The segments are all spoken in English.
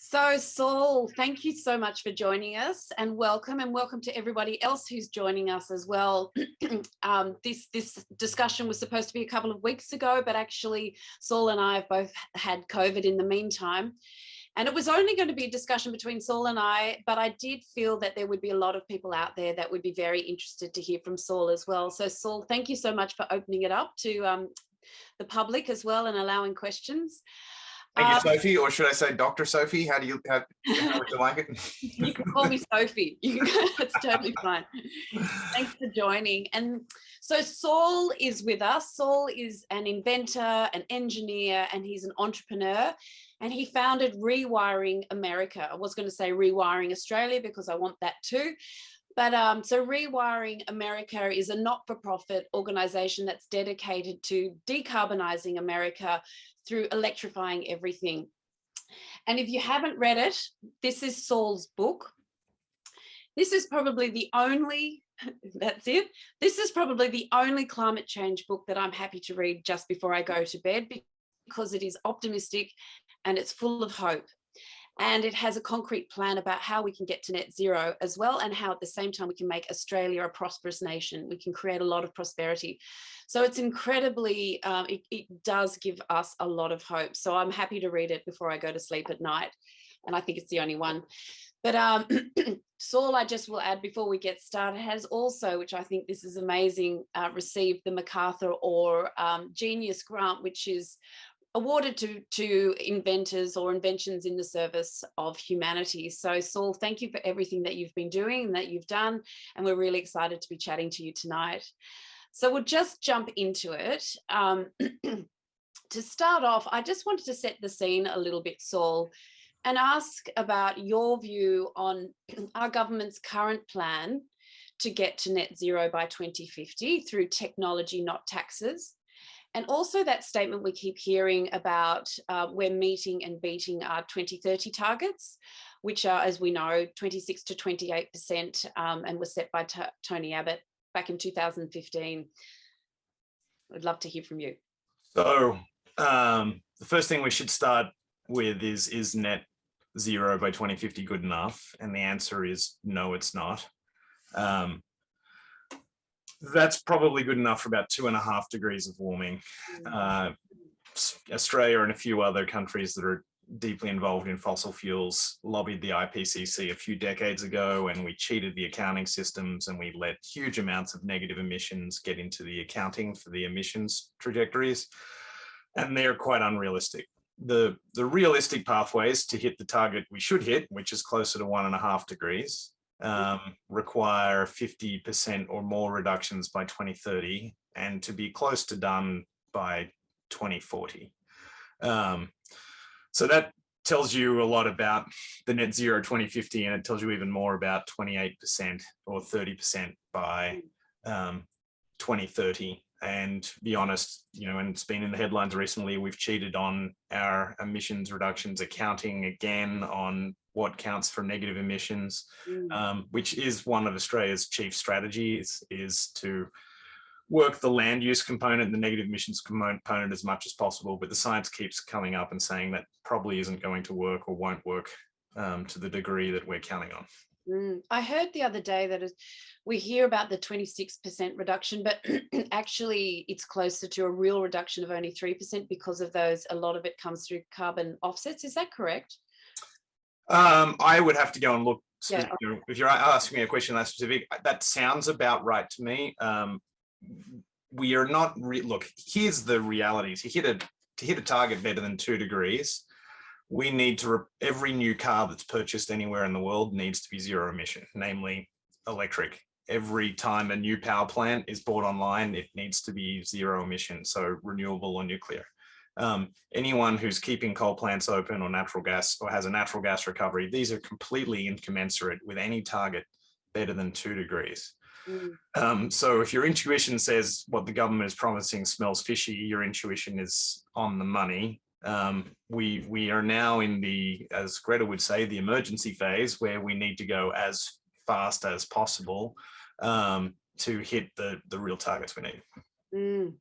So, Saul, thank you so much for joining us, and welcome to everybody else who's joining us as well. This discussion was supposed to be a couple of weeks ago, but actually Saul and I have both had COVID in the meantime. And it was only going to be a discussion between Saul and I, but I did feel that there would be a lot of people out there that would be very interested to hear from Saul as well. So, Saul, thank you so much for opening it up to the public as well and allowing questions. Thank you, Sophie, or should I say Dr. Sophie? How would you like it? You can call me Sophie. It's totally fine. Thanks for joining. And so Saul is with us. Saul is an inventor, an engineer, and he's an entrepreneur. And he founded Rewiring America. I was going to say Rewiring Australia because I want that too. But so Rewiring America is a not-for-profit organization that's dedicated to decarbonizing America through electrifying everything. And if you haven't read it, this is Saul's book. This is probably the only, that's it. This is probably the only climate change book that I'm happy to read just before I go to bed, because it is optimistic and it's full of hope. And it has a concrete plan about how we can get to net zero as well, and how at the same time we can make Australia a prosperous nation. We can create a lot of prosperity. So it's incredibly, it does give us a lot of hope. So I'm happy to read it before I go to sleep at night. And I think it's the only one. But Saul, I just will add before we get started, has also, which I think this is amazing, received the MacArthur or Genius Grant, which is awarded to inventors or inventions in the service of humanity. So Saul, thank you for everything that you've been doing and that you've done. And we're really excited to be chatting to you tonight. So we'll just jump into it. To start off, I just wanted to set the scene a little bit, Saul, and ask about your view on our government's current plan to get to net zero by 2050 through technology, not taxes. And also that statement we keep hearing about we're meeting and beating our 2030 targets, which are, as we know, 26 to 28%, and were set by Tony Abbott back in 2015. I'd love to hear from you. So the first thing we should start with is net zero by 2050 good enough? And the answer is no, it's not. That's probably good enough for about 2.5 degrees of warming. Australia and a few other countries that are deeply involved in fossil fuels lobbied the IPCC a few decades ago, and we cheated the accounting systems and we let huge amounts of negative emissions get into the accounting for the emissions trajectories. And they're quite unrealistic. The realistic pathways to hit the target we should hit, which is closer to 1.5 degrees, require 50% or more reductions by 2030 and to be close to done by 2040. So that tells you a lot about the net zero 2050, and it tells you even more about 28% or 30% by 2030. And to be honest, and it's been in the headlines recently, we've cheated on our emissions reductions accounting again on what counts for negative emissions, which is one of Australia's chief strategies, is to work the land use component, the negative emissions component as much as possible. But the science keeps coming up and saying that probably isn't going to work or won't work to the degree that we're counting on. I heard the other day that we hear about the 26% reduction, but actually it's closer to a real reduction of only 3% because of those. A lot of it comes through carbon offsets. Is that correct? I would have to go and look. Yeah. If you're asking me a question that specific, that sounds about right to me. We are not. Look, here's the realities. To hit a target better than 2 degrees, we need to, every new car that's purchased anywhere in the world needs to be zero emission, namely electric. Every time a new power plant is brought online, it needs to be zero emission, so renewable or nuclear. Anyone who's keeping coal plants open or natural gas or has a natural gas recovery, these are completely incommensurate with any target better than 2 degrees. So if your intuition says what the government is promising smells fishy, your intuition is on the money. We are now in the, as Greta would say, the emergency phase, where we need to go as fast as possible to hit the real targets we need.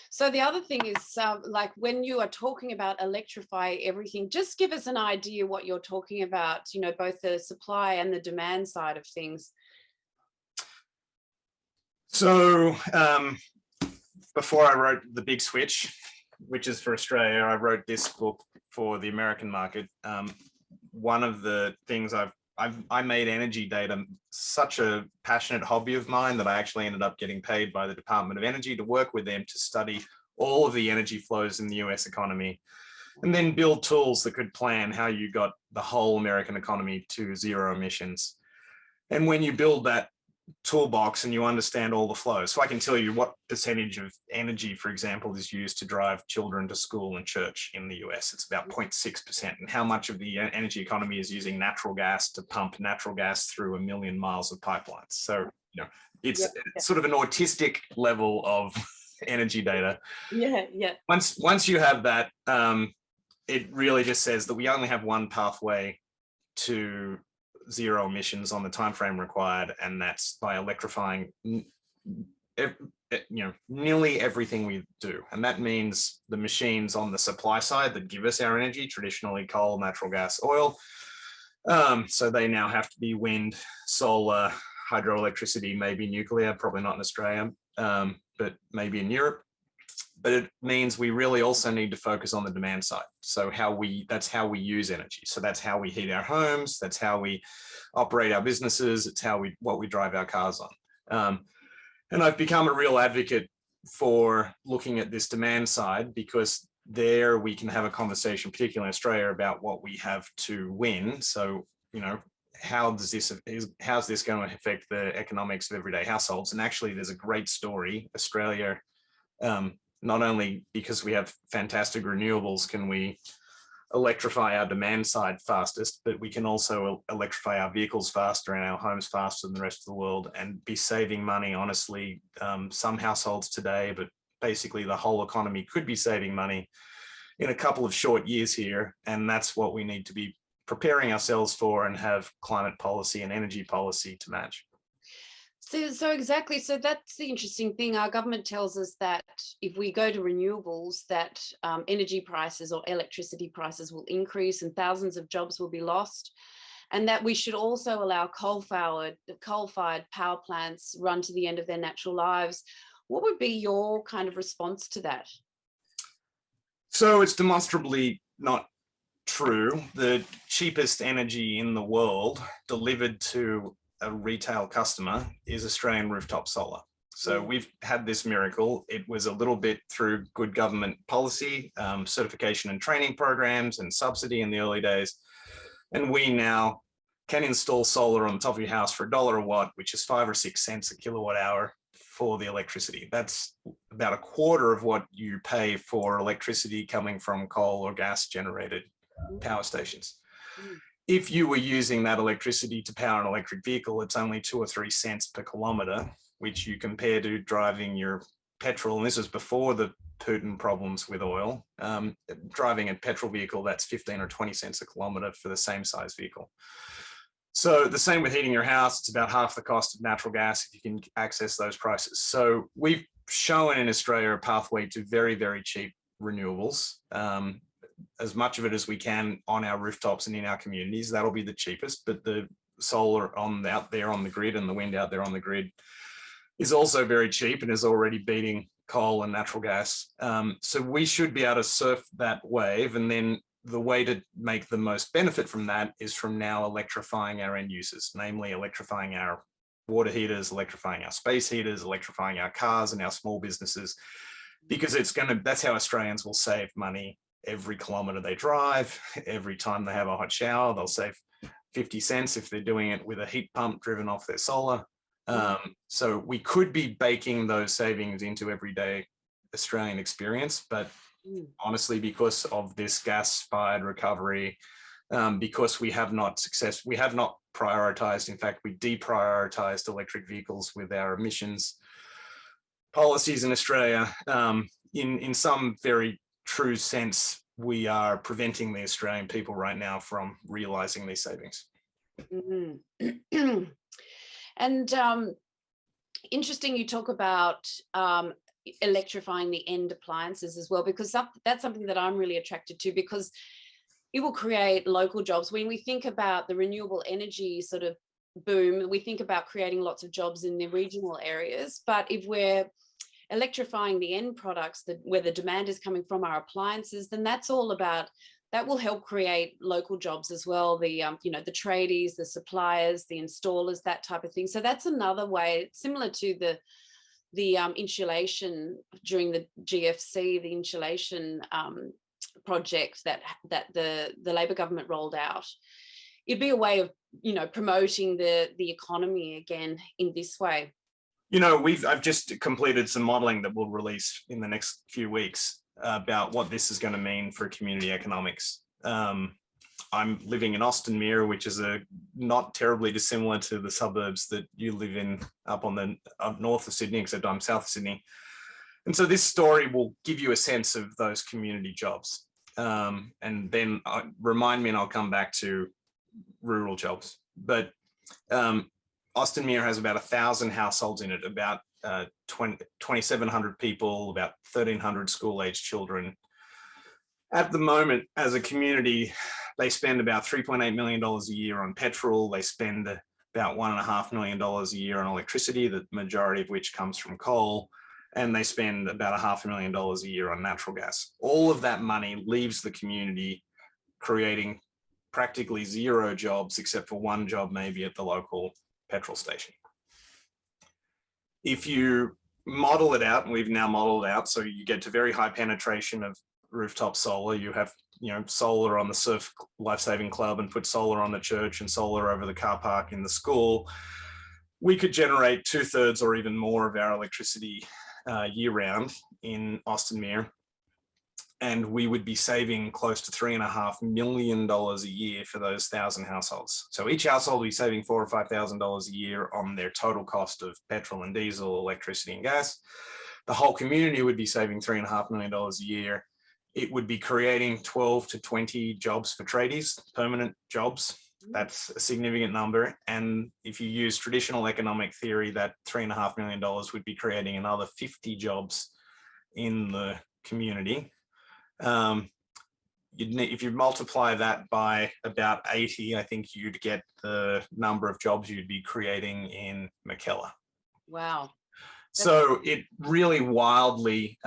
So the other thing is, like when you are talking about electrify everything, just give us an idea what you're talking about, you know, both the supply and the demand side of things. So before I wrote The Big Switch, which is for Australia, I wrote this book for the American market. One of the things I made energy data such a passionate hobby of mine that I actually ended up getting paid by the Department of Energy to work with them to study all of the energy flows in the US economy, and then build tools that could plan how you got the whole American economy to zero emissions. And when you build that toolbox and you understand all the flows, so I can tell you what percentage of energy, for example, is used to drive children to school and church in the US. It's about 0.6%, and how much of the energy economy is using natural gas to pump natural gas through 1 million miles of pipelines. So, you know, it's sort of an autistic level of energy data. Yeah. Once you have that, it really just says that we only have one pathway to zero emissions on the time frame required, and that's by electrifying nearly everything we do. And that means the machines on the supply side that give us our energy, traditionally coal, natural gas, oil. So they now have to be wind, solar, hydroelectricity, maybe nuclear, probably not in Australia, but maybe in Europe. But it means we really also need to focus on the demand side. So that's how we use energy. So that's how we heat our homes. That's how we operate our businesses. It's what we drive our cars on. And I've become a real advocate for looking at this demand side, because there we can have a conversation, particularly in Australia, about what we have to win. So, you know, how's this going to affect the economics of everyday households? And actually, there's a great story. Australia, not only because we have fantastic renewables can we electrify our demand side fastest, but we can also electrify our vehicles faster and our homes faster than the rest of the world, and be saving money. Honestly, some households today, but basically the whole economy could be saving money in a couple of short years here. And that's what we need to be preparing ourselves for, and have climate policy and energy policy to match. So exactly. So that's the interesting thing. Our government tells us that if we go to renewables, that energy prices or electricity prices will increase and thousands of jobs will be lost, and that we should also allow coal-fired power plants run to the end of their natural lives. What would be your kind of response to that? So it's demonstrably not true. The cheapest energy in the world delivered to a retail customer is Australian rooftop solar. So we've had this miracle. It was a little bit through good government policy, certification and training programs, and subsidy in the early days. And we now can install solar on the top of your house for $1 a watt, which is 5 or 6 cents a kilowatt hour for the electricity. That's about a quarter of what you pay for electricity coming from coal or gas generated power stations. If you were using that electricity to power an electric vehicle, it's only 2 or 3 cents per kilometre, which you compare to driving your petrol. And this was before the Putin problems with oil. Driving a petrol vehicle, that's 15 or 20 cents a kilometre for the same size vehicle. So the same with heating your house. It's about half the cost of natural gas if you can access those prices. So we've shown in Australia a pathway to very, very cheap renewables. As much of it as we can on our rooftops and in our communities. That'll be the cheapest, but the solar out there on the grid and the wind out there on the grid is also very cheap and is already beating coal and natural gas. So we should be able to surf that wave. And then the way to make the most benefit from that is from now electrifying our end users, namely electrifying our water heaters, electrifying our space heaters, electrifying our cars and our small businesses, because that's how Australians will save money. Every kilometre they drive, every time they have a hot shower, they'll save 50 cents if they're doing it with a heat pump driven off their solar. So we could be baking those savings into everyday Australian experience, but honestly, because of this gas-fired recovery, because we have not prioritised, in fact, we deprioritised electric vehicles with our emissions policies in Australia, in some very true sense, we are preventing the Australian people right now from realising these savings. And interesting, you talk about electrifying the end appliances as well, because that's something that I'm really attracted to, because it will create local jobs. When we think about the renewable energy sort of boom, we think about creating lots of jobs in the regional areas. But if we're electrifying the end products, where the demand is coming from, our appliances, then that will help create local jobs as well. The the tradies, the suppliers, the installers, that type of thing. So that's another way, similar to the insulation during the GFC, the insulation project that the Labor government rolled out. It'd be a way of promoting the economy again in this way. I've just completed some modeling that we'll release in the next few weeks about what this is going to mean for community economics. I'm living in Austin Mere, which is not terribly dissimilar to the suburbs that you live in up north of Sydney, except I'm south of Sydney. And so this story will give you a sense of those community jobs. And then remind me and I'll come back to rural jobs. But Austin Mere has about 1,000 households in it, about 2,700 people, about 1,300 school-aged children. At the moment, as a community, they spend about $3.8 million a year on petrol. They spend about $1.5 million a year on electricity, the majority of which comes from coal. And they spend about $500,000 a year on natural gas. All of that money leaves the community, creating practically zero jobs, except for one job maybe at the local petrol station. If you model it out, and we've now modeled it out, so you get to very high penetration of rooftop solar. You have solar on the Surf Lifesaving Club, and put solar on the church and solar over the car park in the school. We could generate 2/3 or even more of our electricity year round in Austin Mere, and we would be saving close to $3.5 million a year for those 1,000 households. So each household will be saving $4,000 or $5,000 a year on their total cost of petrol and diesel, electricity and gas. The whole community would be saving $3.5 million a year. It would be creating 12 to 20 jobs for tradies, permanent jobs. That's a significant number. And if you use traditional economic theory, that $3.5 million would be creating another 50 jobs in the community. If you multiply that by about 80, I think you'd get the number of jobs you'd be creating in Mackellar. Wow. So it really wildly,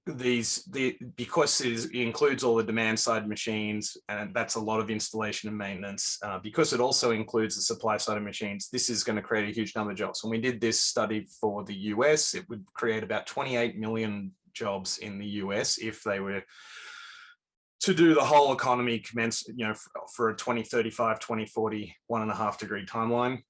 because it includes all the demand side machines, and that's a lot of installation and maintenance, because it also includes the supply side of machines, this is going to create a huge number of jobs. When we did this study for the US, it would create about 28 million jobs in the US if they were to do the whole economy for a 2035, 2040, 1.5 degree timeline.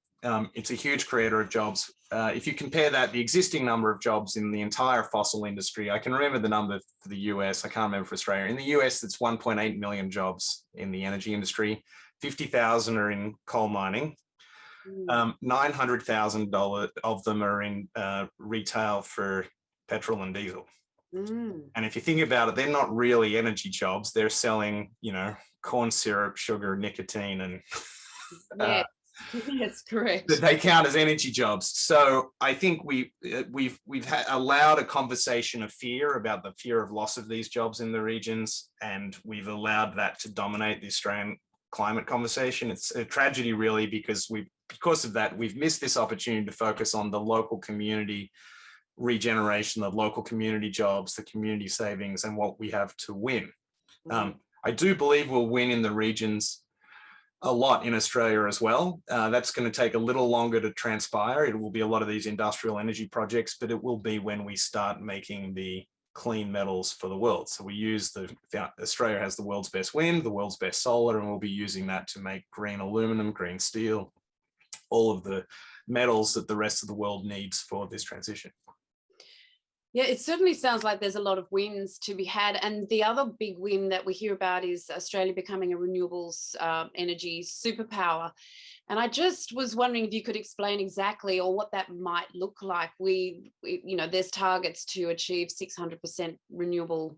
It's a huge creator of jobs. If you compare that, the existing number of jobs in the entire fossil industry, I can remember the number for the US, I can't remember for Australia. In the US, it's 1.8 million jobs in the energy industry. 50,000 are in coal mining. 900,000 of them are in retail for petrol and diesel. And if you think about it, they're not really energy jobs. They're selling, corn syrup, sugar, nicotine, and yeah. Yes, correct. They count as energy jobs. So I think we've allowed a conversation of fear about the fear of loss of these jobs in the regions, and we've allowed that to dominate the Australian climate conversation. It's a tragedy, really, because of that, we've missed this opportunity to focus on the local community regeneration, the local community jobs, the community savings, and what we have to win. I do believe we'll win in the regions a lot in Australia as well. That's going to take a little longer to transpire. It will be a lot of these industrial energy projects, but it will be when we start making the clean metals for the world. So we use Australia has the world's best wind, the world's best solar, and we'll be using that to make green aluminum, green steel, all of the metals that the rest of the world needs for this transition. Yeah, it certainly sounds like there's a lot of wins to be had. And the other big win that we hear about is Australia becoming a renewables energy superpower. And I just was wondering if you could explain exactly or what that might look like. There's targets to achieve 600% renewable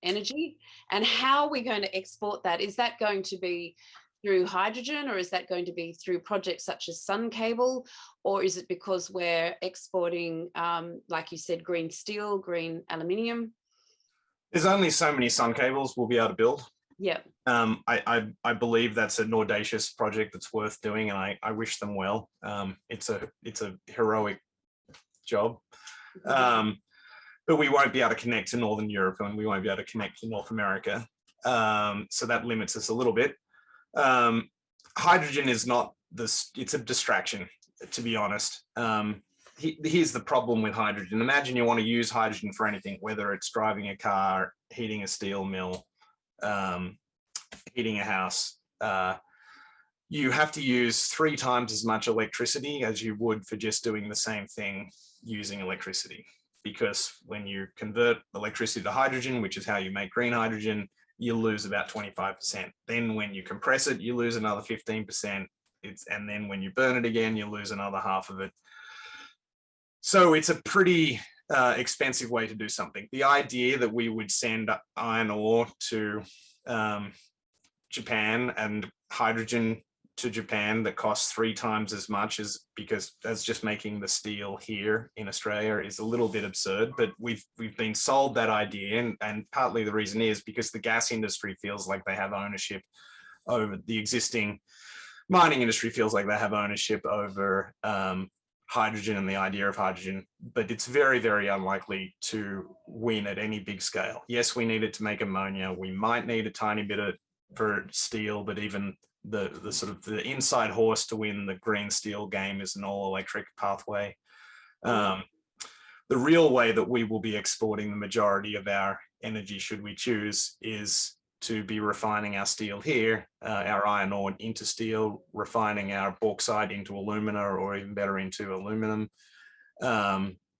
energy, and how we're going to export that. Is that going to be through hydrogen, or is that going to be through projects such as Sun Cable, or is it because we're exporting, like you said, green steel, green aluminium? There's only so many sun cables we'll be able to build. Yeah. I believe that's an audacious project that's worth doing, and I wish them well. It's a heroic job. But we won't be able to connect to Northern Europe, and we won't be able to connect to North America. So that limits us a little bit. Hydrogen is not this, it's a distraction, to be honest. Here's the problem with hydrogen. Imagine you want to use hydrogen for anything, whether it's driving a car, heating a steel mill, heating a house. You have to use 3 times as much electricity as you would for just doing the same thing using electricity. Because when you convert electricity to hydrogen, which is how you make green hydrogen, you lose about 25%. Then when you compress it, you lose another 15%. And then when you burn it again, you lose another half of it. So it's a pretty expensive way to do something. The idea that we would send iron ore to Japan and hydrogen to Japan that costs 3 times as much as just making the steel here in Australia is a little bit absurd, but we've been sold that idea, and partly the reason is because the gas industry feels like they have ownership over the existing mining industry, feels like they have ownership over hydrogen and the idea of hydrogen, but it's very, very unlikely to win at any big scale. Yes, we need it to make ammonia. We might need a tiny bit of for steel, but even the sort of the inside horse to win the green steel game is an all electric pathway. The real way that we will be exporting the majority of our energy, should we choose, is to be refining our steel here, our iron ore into steel, refining our bauxite into alumina, or even better into aluminum,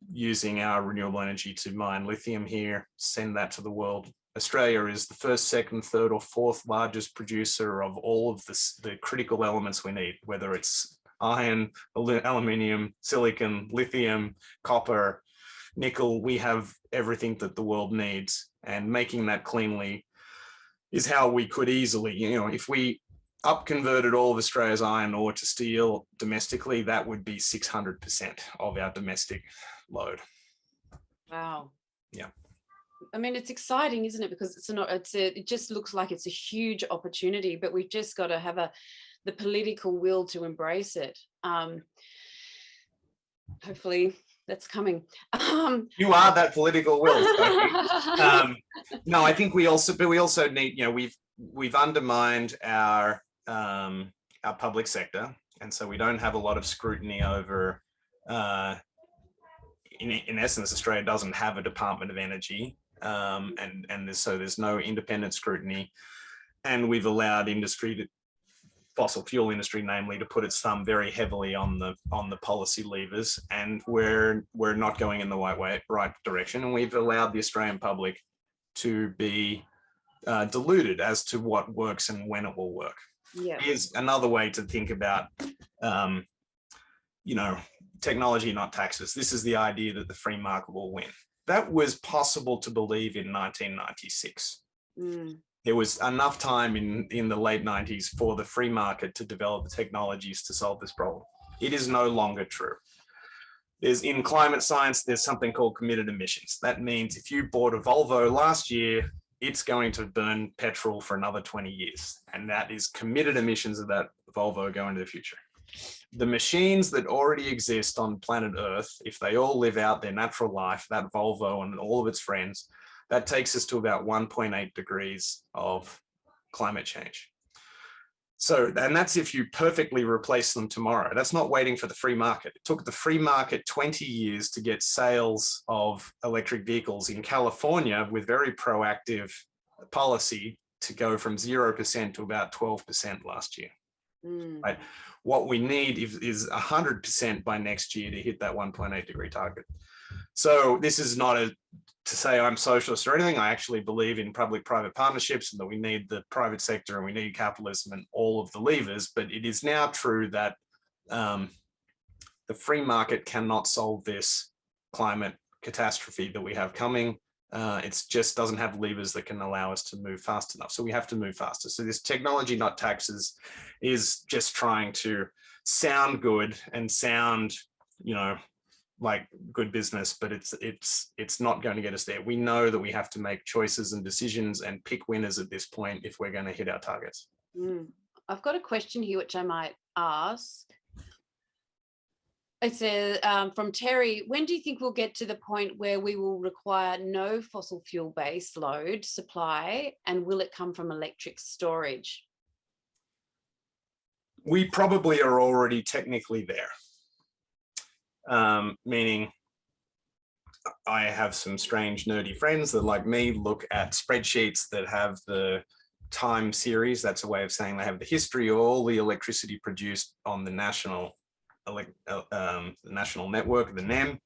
using our renewable energy to mine lithium here, send that to the world. Australia is the 1st, 2nd, 3rd, or 4th largest producer of all of the critical elements we need, whether it's iron, aluminium, silicon, lithium, copper, nickel. We have everything that the world needs, and making that cleanly is how we could easily, if we up-converted all of Australia's iron ore to steel domestically, that would be 600% of our domestic load. Wow. Yeah. I mean, it's exciting, isn't it? Because it just looks like it's a huge opportunity, but we've just got to have the political will to embrace it. Hopefully that's coming. You are that political will. No, I think we also need, we've undermined our public sector, and so we don't have a lot of scrutiny over. In essence, Australia doesn't have a Department of Energy. So there's no independent scrutiny, and we've allowed fossil fuel industry, namely, to put its thumb very heavily on the policy levers, and we're not going in the right direction, and we've allowed the Australian public to be deluded as to what works and when it will work. Yeah. Here's another way to think about technology, not taxes. This is the idea that the free market will win. That was possible to believe in 1996. There was enough time in the late 90s for the free market to develop the technologies to solve this problem. It is no longer true. In climate science, there's something called committed emissions. That means if you bought a Volvo last year, it's going to burn petrol for another 20 years. And that is committed emissions of that Volvo going into the future. The machines that already exist on planet Earth, if they all live out their natural life, that Volvo and all of its friends, that takes us to about 1.8 degrees of climate change. So, and that's if you perfectly replace them tomorrow. That's not waiting for the free market. It took the free market 20 years to get sales of electric vehicles in California with very proactive policy to go from 0% to about 12% last year. Right? What we need is 100% by next year to hit that 1.8 degree target. So this is not to say I'm socialist or anything. I actually believe in public-private partnerships and that we need the private sector and we need capitalism and all of the levers. But it is now true that the free market cannot solve this climate catastrophe that we have coming. It just doesn't have levers that can allow us to move fast enough. So we have to move faster. So this technology, not taxes, is just trying to sound good and sound, you know, like good business, but it's not going to get us there. We know that we have to make choices and decisions and pick winners at this point if we're going to hit our targets. I've got a question here which I might ask. It says from Terry, when do you think we'll get to the point where we will require no fossil fuel base load supply, and will it come from electric storage? We probably are already technically there. Meaning I have some strange nerdy friends that, like me, look at spreadsheets that have the time series. That's a way of saying they have the history of all the electricity produced on the national network, the NEM.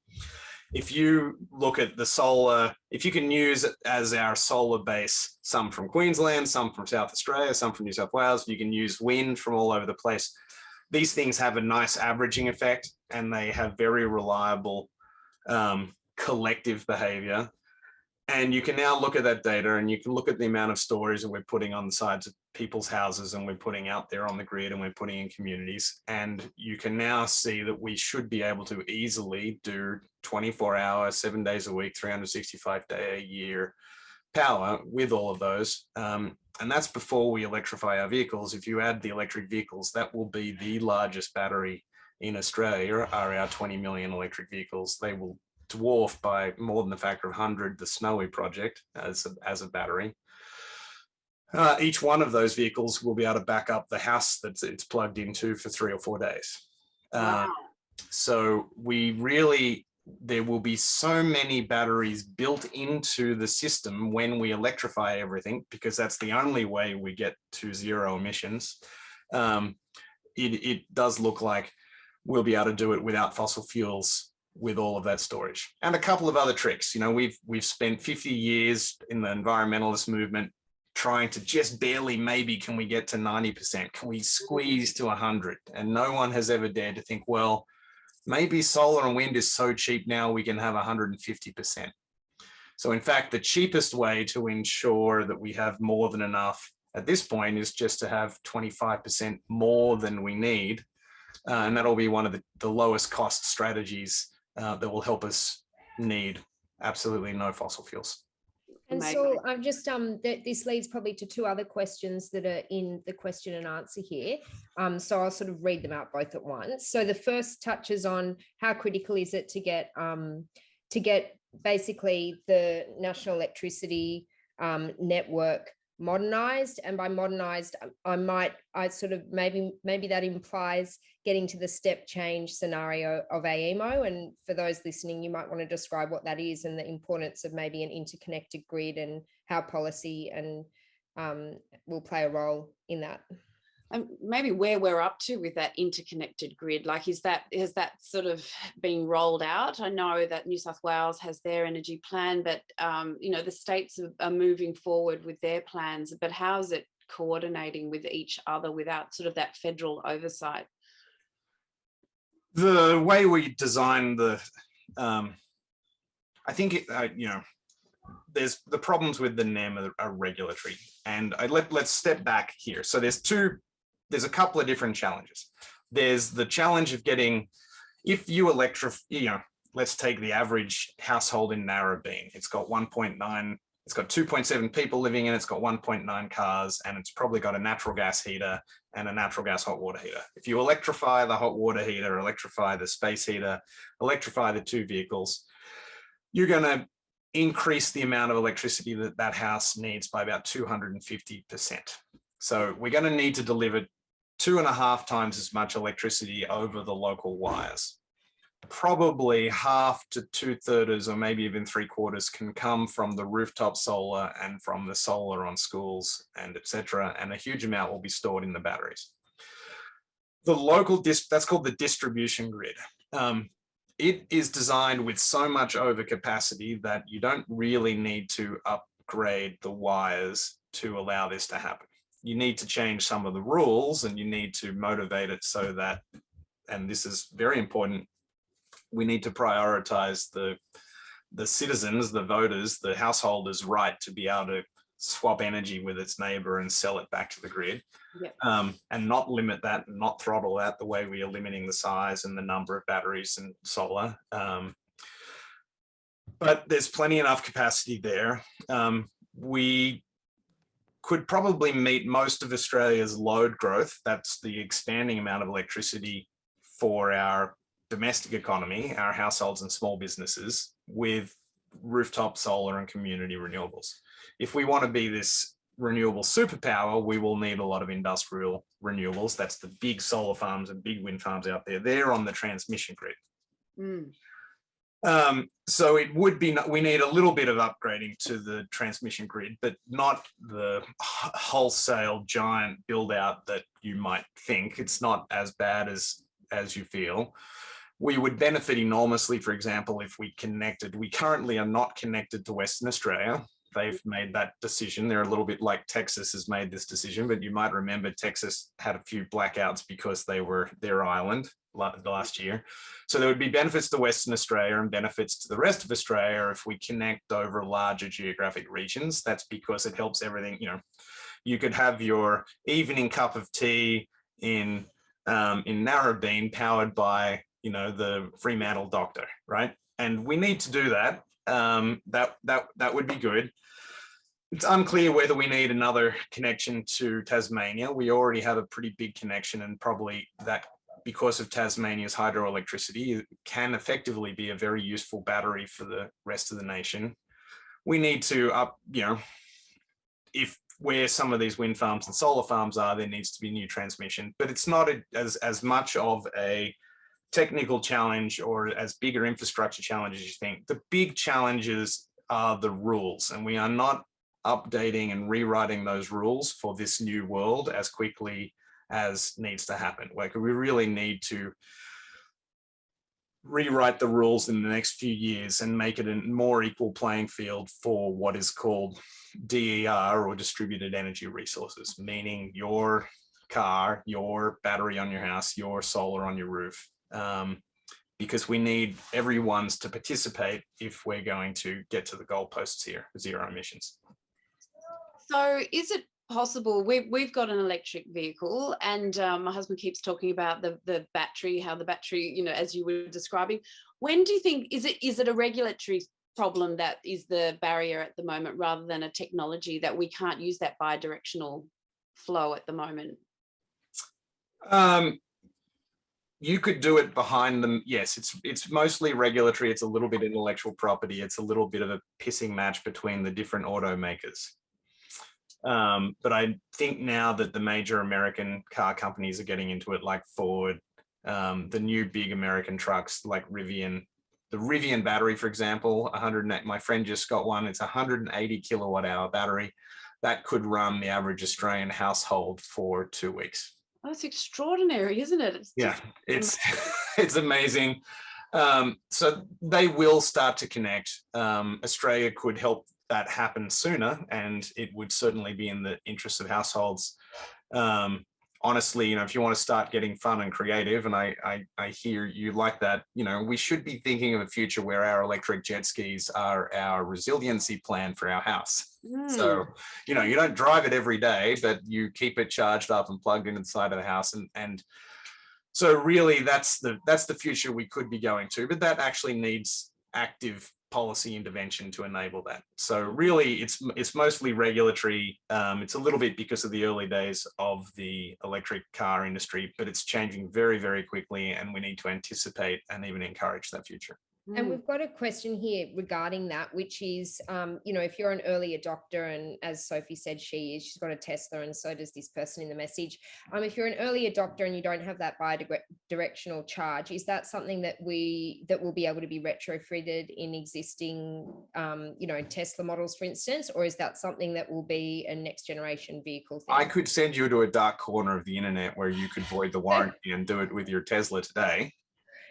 If you look at the solar, if you can use it as our solar base, some from Queensland, some from South Australia, some from New South Wales, you can use wind from all over the place. These things have a nice averaging effect, and they have very reliable collective behavior. And you can now look at that data, and you can look at the amount of stories that we're putting on the sides of people's houses, and we're putting out there on the grid, and we're putting in communities. And you can now see that we should be able to easily do 24-hour, 7 days a week, 365-day a year power with all of those. And that's before we electrify our vehicles. If you add the electric vehicles, that will be the largest battery in Australia, are our 20 million electric vehicles. They will dwarf by more than a factor of 100 the Snowy project as a battery. Each one of those vehicles will be able to back up the house that it's plugged into for 3 or 4 days. Wow. So there will be so many batteries built into the system when we electrify everything, because that's the only way we get to zero emissions. It does look like we'll be able to do it without fossil fuels with all of that storage. And a couple of other tricks. You know, we've spent 50 years in the environmentalist movement trying to just barely, maybe can we get to 90%? Can we squeeze to 100? And no one has ever dared to think, well, maybe solar and wind is so cheap now we can have 150%. So in fact, the cheapest way to ensure that we have more than enough at this point is just to have 25% more than we need. And that'll be one of the lowest cost strategies that will help us need absolutely no fossil fuels. And so I've just this leads probably to 2 other questions that are in the question and answer here. So I'll sort of read them out both at once. So the first touches on how critical is it to get basically the national electricity network modernized, and by modernized I sort of maybe that implies getting to the step change scenario of AEMO. And for those listening, you might want to describe what that is and the importance of maybe an interconnected grid and how policy and will play a role in that. And maybe where we're up to with that interconnected grid, like has that sort of been rolled out? I know that New South Wales has their energy plan, but you know, the states are moving forward with their plans, but how's it coordinating with each other without sort of that federal oversight? The way we design the, I think, you know, there's the problems with the NEM are regulatory, and let's step back here. So there's a couple of different challenges. There's the challenge of getting, if you electrify, you know, let's take the average household in Narrabeen. It's got 2.7 people living in it, it's got 1.9 cars, and it's probably got a natural gas heater and a natural gas hot water heater. If you electrify the hot water heater, electrify the space heater, electrify the 2 vehicles, you're going to increase the amount of electricity that house needs by about 250%. So we're going to need to deliver 2.5 times as much electricity over the local wires. Probably half to 2/3, or maybe even 3/4, can come from the rooftop solar and from the solar on schools and etc. And a huge amount will be stored in the batteries. The local that's called the distribution grid. It is designed with so much overcapacity that you don't really need to upgrade the wires to allow this to happen. You need to change some of the rules, and you need to motivate it so that, and this is very important, we need to prioritize the the citizens, the voters, the householders' right to be able to swap energy with its neighbor and sell it back to the grid. Yep. And not limit that, and not throttle that the way we are limiting the size and the number of batteries and solar. But there's plenty enough capacity there. We could probably meet most of Australia's load growth. That's the expanding amount of electricity for our domestic economy, our households and small businesses, with rooftop solar and community renewables. If we want to be this renewable superpower, we will need a lot of industrial renewables. That's the big solar farms and big wind farms out there. They're on the transmission grid. So it would be, we need a little bit of upgrading to the transmission grid, but not the wholesale giant build out that you might think. It's not as bad as you feel. We would benefit enormously, for example, if we connected. We currently are not connected to Western Australia. They've made that decision. They're a little bit like Texas has made this decision, but you might remember Texas had a few blackouts because they were their island last year. So there would be benefits to Western Australia and benefits to the rest of Australia if we connect over larger geographic regions. That's because it helps everything. You know, you could have your evening cup of tea in Narrabeen powered by, you know, the Fremantle doctor, right? And we need to do that. That would be good. It's unclear whether we need another connection to Tasmania. We already have a pretty big connection, and probably that, because of Tasmania's hydroelectricity, it can effectively be a very useful battery for the rest of the nation. We need to you know, if where some of these wind farms and solar farms are, there needs to be new transmission, but it's not as much of a technical challenge or as bigger infrastructure challenge as you think. The big challenges are the rules, and we are not updating and rewriting those rules for this new world as quickly as needs to happen. Like, we really need to rewrite the rules in the next few years and make it a more equal playing field for what is called DER, or distributed energy resources, meaning your car, your battery on your house, your solar on your roof. Because we need everyone's to participate if we're going to get to the goalposts here, zero emissions. So is it possible, we've got an electric vehicle, and my husband keeps talking about the battery, how the battery, you know, as you were describing. When do you think, is it a regulatory problem that is the barrier at the moment, rather than a technology that we can't use that bi-directional flow at the moment? You could do it behind them. Yes, it's mostly regulatory. It's a little bit intellectual property. It's a little bit of a pissing match between the different automakers. But I think now that the major American car companies are getting into it, like Ford, the new big American trucks like Rivian, the Rivian battery, for example, 108. My friend just got one. It's a 180 kilowatt hour battery that could run the average Australian household for 2 weeks. That's extraordinary, isn't it? It's amazing. So they will start to connect. Australia could help that happen sooner, and it would certainly be in the interest of households. Honestly, you know, if you want to start getting fun and creative, and I hear you like that, you know, we should be thinking of a future where our electric jet skis are our resiliency plan for our house. So, you know, you don't drive it every day, but you keep it charged up and plugged in inside of the house. And so really that's the future we could be going to, but that actually needs active policy intervention to enable that. So really it's mostly regulatory. It's a little bit because of the early days of the electric car industry, but it's changing very, very quickly, and we need to anticipate and even encourage that future. And we've got a question here regarding that, which is, you know, if you're an early adopter, and as Sophie said, she's got a Tesla, and so does this person in the message. If you're an early adopter and you don't have that bi-directional charge, is that something that will be able to be retrofitted in existing, you know, Tesla models, for instance, or is that something that will be a next generation vehicle thing? I could send you to a dark corner of the internet where you could void the warranty and do it with your Tesla today.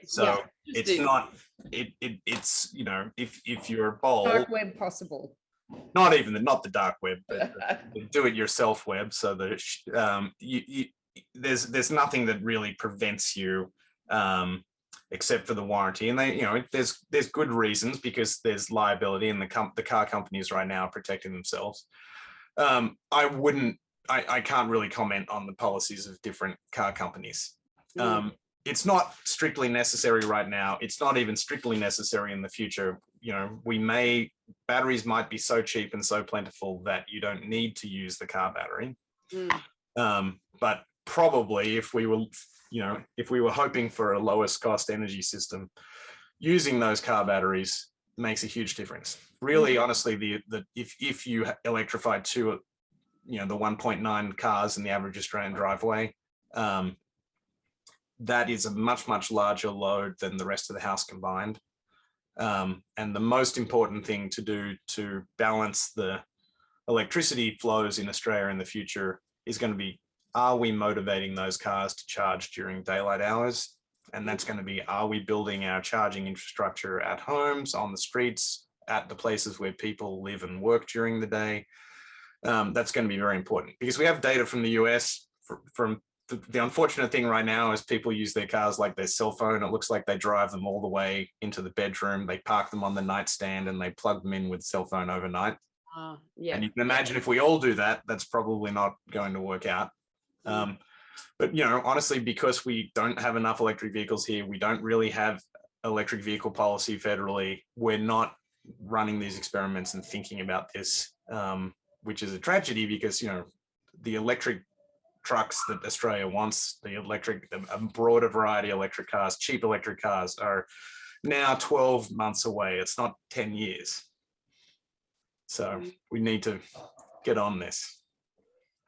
So yeah, it's not, it's, you know, if you're bold. Dark web possible. Not the dark web, but the do-it-yourself web. So that there's nothing that really prevents you except for the warranty. And they, you know, there's good reasons, because there's liability, and the car companies right now are protecting themselves. I can't really comment on the policies of different car companies. It's not strictly necessary right now. It's not even strictly necessary in the future. You know, batteries might be so cheap and so plentiful that you don't need to use the car battery. But probably if we were hoping for a lowest cost energy system, using those car batteries makes a huge difference. Really, honestly, if you electrify the 1.9 cars in the average Australian driveway, that is a much, much larger load than the rest of the house combined. And the most important thing to do to balance the electricity flows in Australia in the future is going to be, are we motivating those cars to charge during daylight hours? And that's going to be, are we building our charging infrastructure at homes, on the streets, at the places where people live and work during the day? That's going to be very important, because we have data from the US. From the unfortunate thing right now is people use their cars like their cell phone. It looks like they drive them all the way into the bedroom. They park them on the nightstand and they plug them in with cell phone overnight. Yeah. And you can imagine if we all do that, that's probably not going to work out. But, you know, honestly, because we don't have enough electric vehicles here, we don't really have electric vehicle policy federally. We're not running these experiments and thinking about this, which is a tragedy, because, you know, the electric trucks that Australia wants, a broader variety of electric cars, cheap electric cars, are now 12 months away. It's not 10 years. So we need to get on this.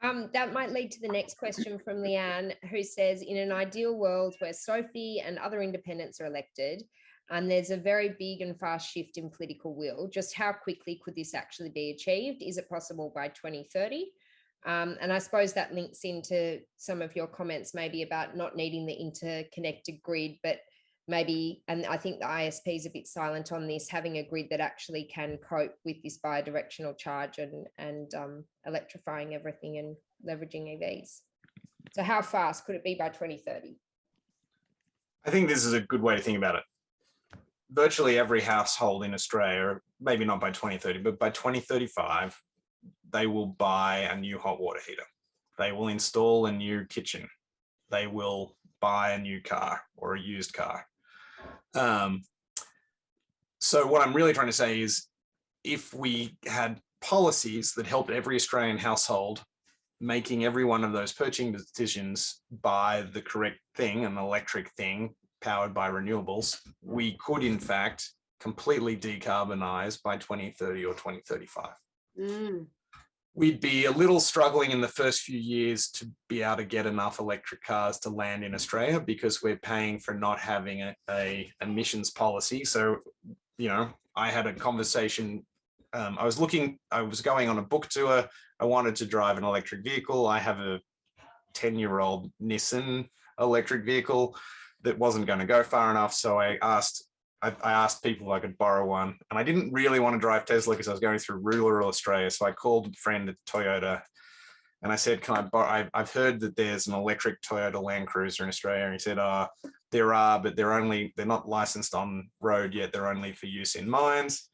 That might lead to the next question from Leanne, who says, in an ideal world where Sophie and other independents are elected, and there's a very big and fast shift in political will, just how quickly could this actually be achieved? Is it possible by 2030? And I suppose that links into some of your comments maybe about not needing the interconnected grid, but maybe, and I think the ISP is a bit silent on this, having a grid that actually can cope with this bidirectional charge and electrifying everything and leveraging EVs. So how fast could it be by 2030? I think this is a good way to think about it. Virtually every household in Australia, maybe not by 2030, but by 2035, they will buy a new hot water heater. They will install a new kitchen. They will buy a new car or a used car. So what I'm really trying to say is, if we had policies that helped every Australian household making every one of those purchasing decisions buy the correct thing, an electric thing powered by renewables, we could in fact completely decarbonize by 2030 or 2035. We'd be a little struggling in the first few years to be able to get enough electric cars to land in Australia, because we're paying for not having a emissions policy. So, you know, I had a conversation. I was going on a book tour. I wanted to drive an electric vehicle. I have a 10-year-old Nissan electric vehicle that wasn't going to go far enough. So I asked people if I could borrow one, and I didn't really want to drive Tesla because I was going through rural Australia. So I called a friend at Toyota and I said, can I borrow, I've heard that there's an electric Toyota Land Cruiser in Australia. And he said, there are, but they're not licensed on road yet. They're only for use in mines.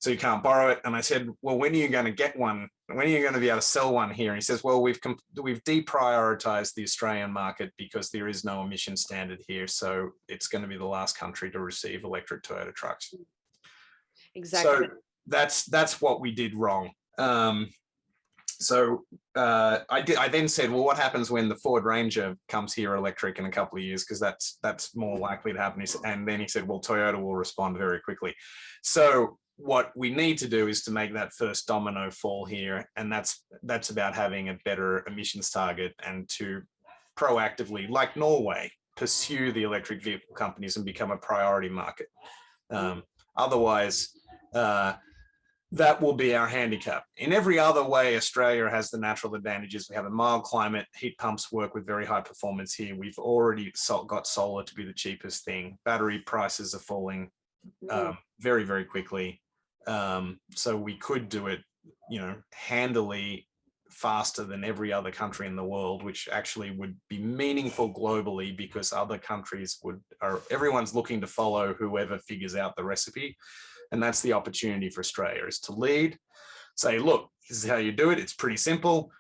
So you can't borrow it. And I said, well, when are you going to get one? When are you going to be able to sell one here? And he says, well, we've deprioritized the Australian market because there is no emission standard here. So it's going to be the last country to receive electric Toyota trucks. Exactly. So that's what we did wrong. I then said, well, what happens when the Ford Ranger comes here electric in a couple of years? Because that's more likely to happen. And then he said, well, Toyota will respond very quickly. So what we need to do is to make that first domino fall here. And that's about having a better emissions target, and to proactively, like Norway, pursue the electric vehicle companies and become a priority market. Otherwise, that will be our handicap. In every other way, Australia has the natural advantages. We have a mild climate, heat pumps work with very high performance here. We've already got solar to be the cheapest thing. Battery prices are falling very, very quickly. So we could do it, you know, handily faster than every other country in the world, which actually would be meaningful globally because other countries everyone's looking to follow whoever figures out the recipe. And that's the opportunity for Australia, is to lead, say, look, this is how you do it. It's pretty simple.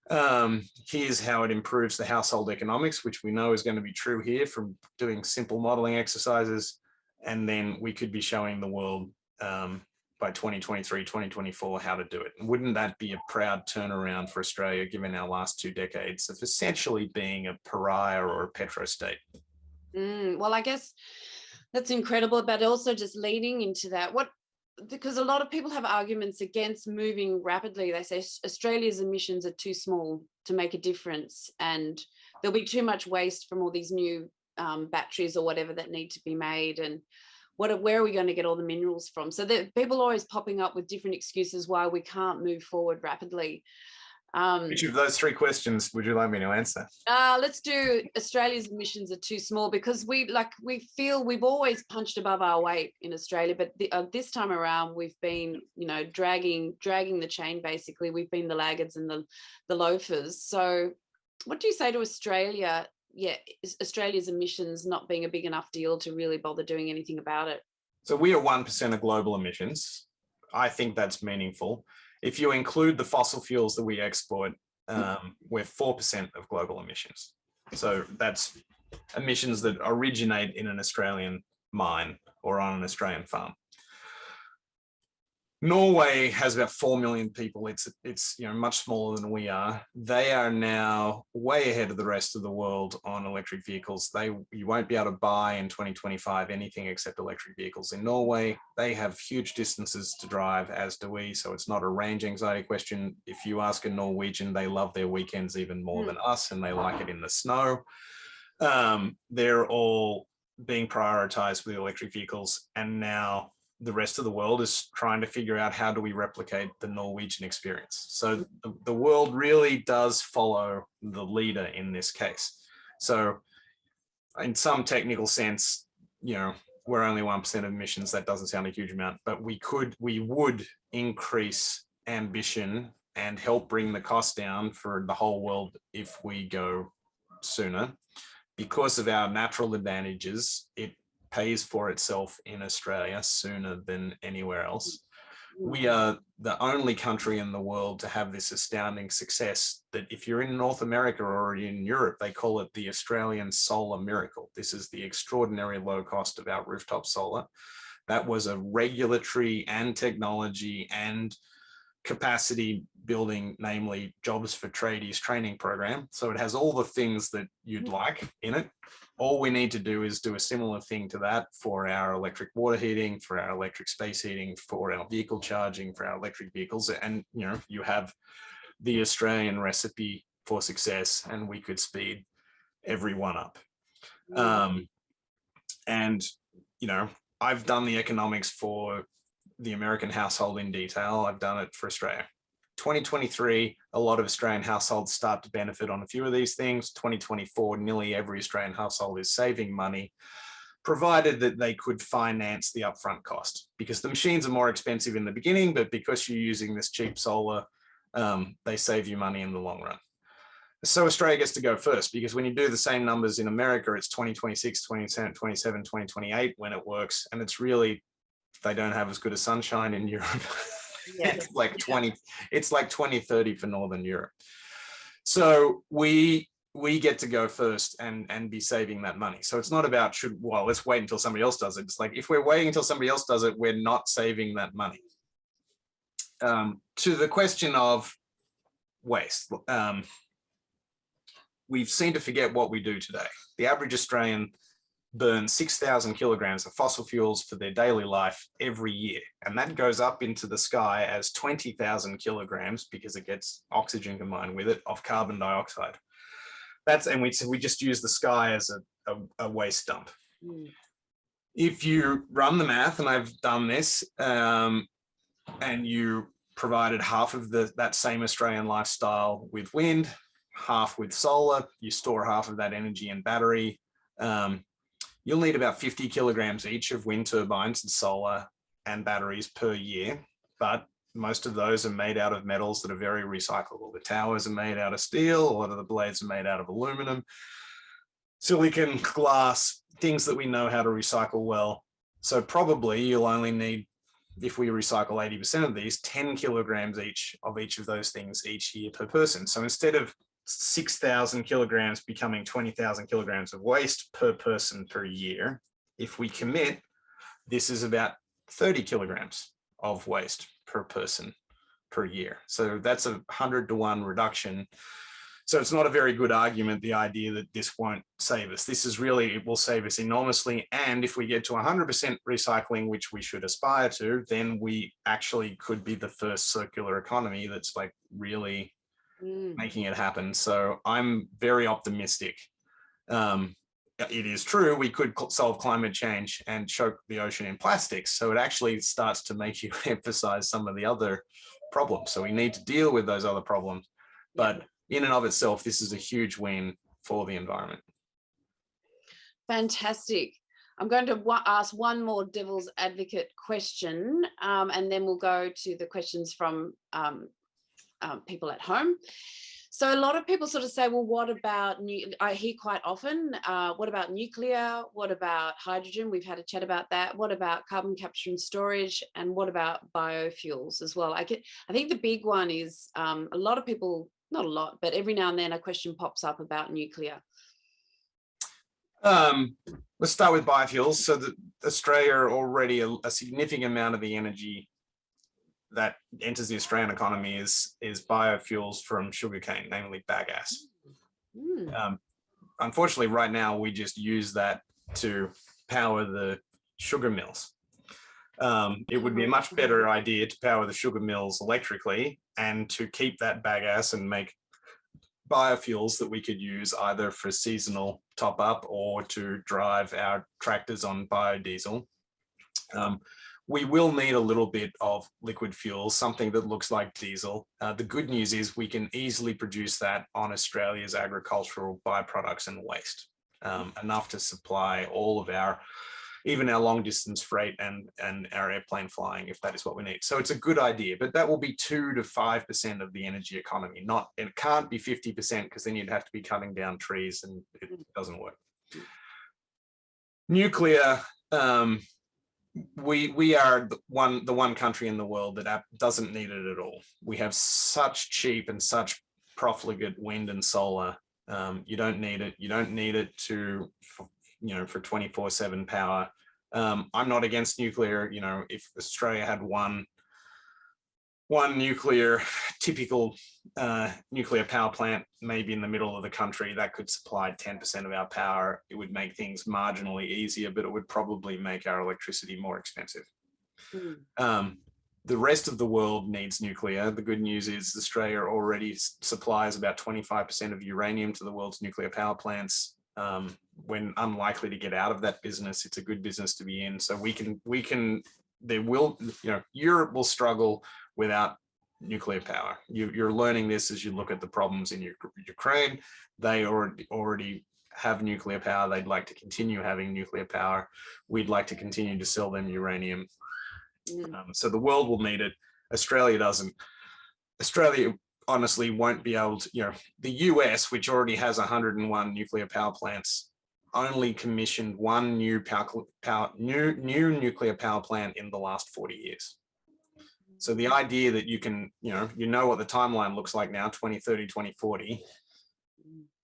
Here's how it improves the household economics, which we know is going to be true here from doing simple modeling exercises. And then we could be showing the world by 2023, 2024, how to do it. And wouldn't that be a proud turnaround for Australia, given our last 2 decades of essentially being a pariah or a petrostate? Well, I guess that's incredible, but also just leading into that, because a lot of people have arguments against moving rapidly. They say Australia's emissions are too small to make a difference, and there'll be too much waste from all these new batteries or whatever that need to be made. And where are we going to get all the minerals from? So people are always popping up with different excuses why we can't move forward rapidly. Which of those 3 questions would you like me to answer? Let's do Australia's emissions are too small, because we feel we've always punched above our weight in Australia, but this time around we've been, dragging the chain. Basically, we've been the laggards and the loafers. So what do you say to Australia? Yeah, Australia's emissions not being a big enough deal to really bother doing anything about it. So we are 1% of global emissions. I think that's meaningful. If you include the fossil fuels that we export, we're 4% of global emissions. So that's emissions that originate in an Australian mine or on an Australian farm. Norway has about 4 million people. It's much smaller than we are. They are now way ahead of the rest of the world on electric vehicles. You won't be able to buy in 2025 anything except electric vehicles. In Norway, they have huge distances to drive, as do we. So it's not a range anxiety question. If you ask a Norwegian, they love their weekends even more than us, and they like it in the snow. They're all being prioritized with electric vehicles, and now the rest of the world is trying to figure out how do we replicate the Norwegian experience. So the world really does follow the leader in this case. So in some technical sense, we're only 1% of emissions. That doesn't sound a huge amount, but we would increase ambition and help bring the cost down for the whole world if we go sooner. Because of our natural advantages, it pays for itself in Australia sooner than anywhere else. We are the only country in the world to have this astounding success that if you're in North America or in Europe, they call it the Australian solar miracle. This is the extraordinary low cost of our rooftop solar. That was a regulatory and technology and capacity building, namely jobs for tradies training program. So it has all the things that you'd like in it. All we need to do is do a similar thing to that for our electric water heating, for our electric space heating, for our vehicle charging, for our electric vehicles. And, you have the Australian recipe for success, and we could speed everyone up. I've done the economics for the American household in detail. I've done it for Australia. 2023, a lot of Australian households start to benefit on a few of these things. 2024, nearly every Australian household is saving money, provided that they could finance the upfront cost, because the machines are more expensive in the beginning, but because you're using this cheap solar, they save you money in the long run. So Australia gets to go first, because when you do the same numbers in America, it's 2026, 2027, 2028 when it works. And it's really, they don't have as good a sunshine in Europe. Yeah. It's like 2030 for Northern Europe. So we get to go first and be saving that money. So it's not about let's wait until somebody else does it. It's like, if we're waiting until somebody else does it, we're not saving that money. To the question of waste, we seem to forget what we do today. The average Australian burns 6,000 kilograms of fossil fuels for their daily life every year. And that goes up into the sky as 20,000 kilograms, because it gets oxygen combined with it, of carbon dioxide. And we just use the sky as a waste dump. If you run the math, and I've done this, and you provided half of that same Australian lifestyle with wind, half with solar, you store half of that energy in battery, you'll need about 50 kilograms each of wind turbines and solar and batteries per year. But most of those are made out of metals that are very recyclable. The towers are made out of steel, a lot of the blades are made out of aluminum, silicon, glass, things that we know how to recycle well. So probably you'll only need, if we recycle 80% of these, 10 kilograms each of those things each year per person. So instead of 6,000 kilograms becoming 20,000 kilograms of waste per person per year, if we commit, this is about 30 kilograms of waste per person per year. So that's a 100-to-1 reduction. So it's not a very good argument, the idea that this won't save us. This is really, it will save us enormously. And if we get to 100% recycling, which we should aspire to, then we actually could be the first circular economy that's like really making it happen. So I'm very optimistic. It is true, we could solve climate change and choke the ocean in plastics. So it actually starts to make you emphasize some of the other problems. So we need to deal with those other problems. But in and of itself, this is a huge win for the environment. Fantastic. I'm going to ask one more devil's advocate question, and then we'll go to the questions from people at home. So a lot of people sort of say, well, what about, I hear quite often, what about nuclear? What about hydrogen? We've had a chat about that. What about carbon capture and storage? And what about biofuels as well? I think the big one is a lot of people, not a lot, but every now and then a question pops up about nuclear. Let's start with biofuels. So that Australia already a significant amount of the energy that enters the Australian economy is biofuels from sugarcane, namely bagasse. Unfortunately, right now, we just use that to power the sugar mills. It would be a much better idea to power the sugar mills electrically and to keep that bagasse and make biofuels that we could use either for seasonal top up or to drive our tractors on biodiesel. We will need a little bit of liquid fuel, something that looks like diesel. The good news is we can easily produce that on Australia's agricultural byproducts and waste, enough to supply all of our, even our long distance freight and our airplane flying, if that is what we need. So it's a good idea, but that will be 2 to 5% of the energy economy. It can't be 50% because then you'd have to be cutting down trees and it doesn't work. Nuclear, we are the one country in the world that doesn't need it at all. We have such cheap and such profligate wind and solar. You don't need it. You don't need it to, for 24/7 power. I'm not against nuclear. If Australia had one nuclear, typical nuclear power plant, maybe in the middle of the country, that could supply 10% of our power. It would make things marginally easier, but it would probably make our electricity more expensive. The rest of the world needs nuclear. The good news is Australia already supplies about 25% of uranium to the world's nuclear power plants. We're unlikely to get out of that business. It's a good business to be in. So Europe will struggle without nuclear power. You're learning this as you look at the problems in Ukraine. They already have nuclear power. They'd like to continue having nuclear power. We'd like to continue to sell them uranium. So the world will need it. Australia doesn't. Australia honestly won't be able to, the US, which already has 101 nuclear power plants, only commissioned one new nuclear power plant in the last 40 years. So the idea that you can, what the timeline looks like now, 2030, 2040,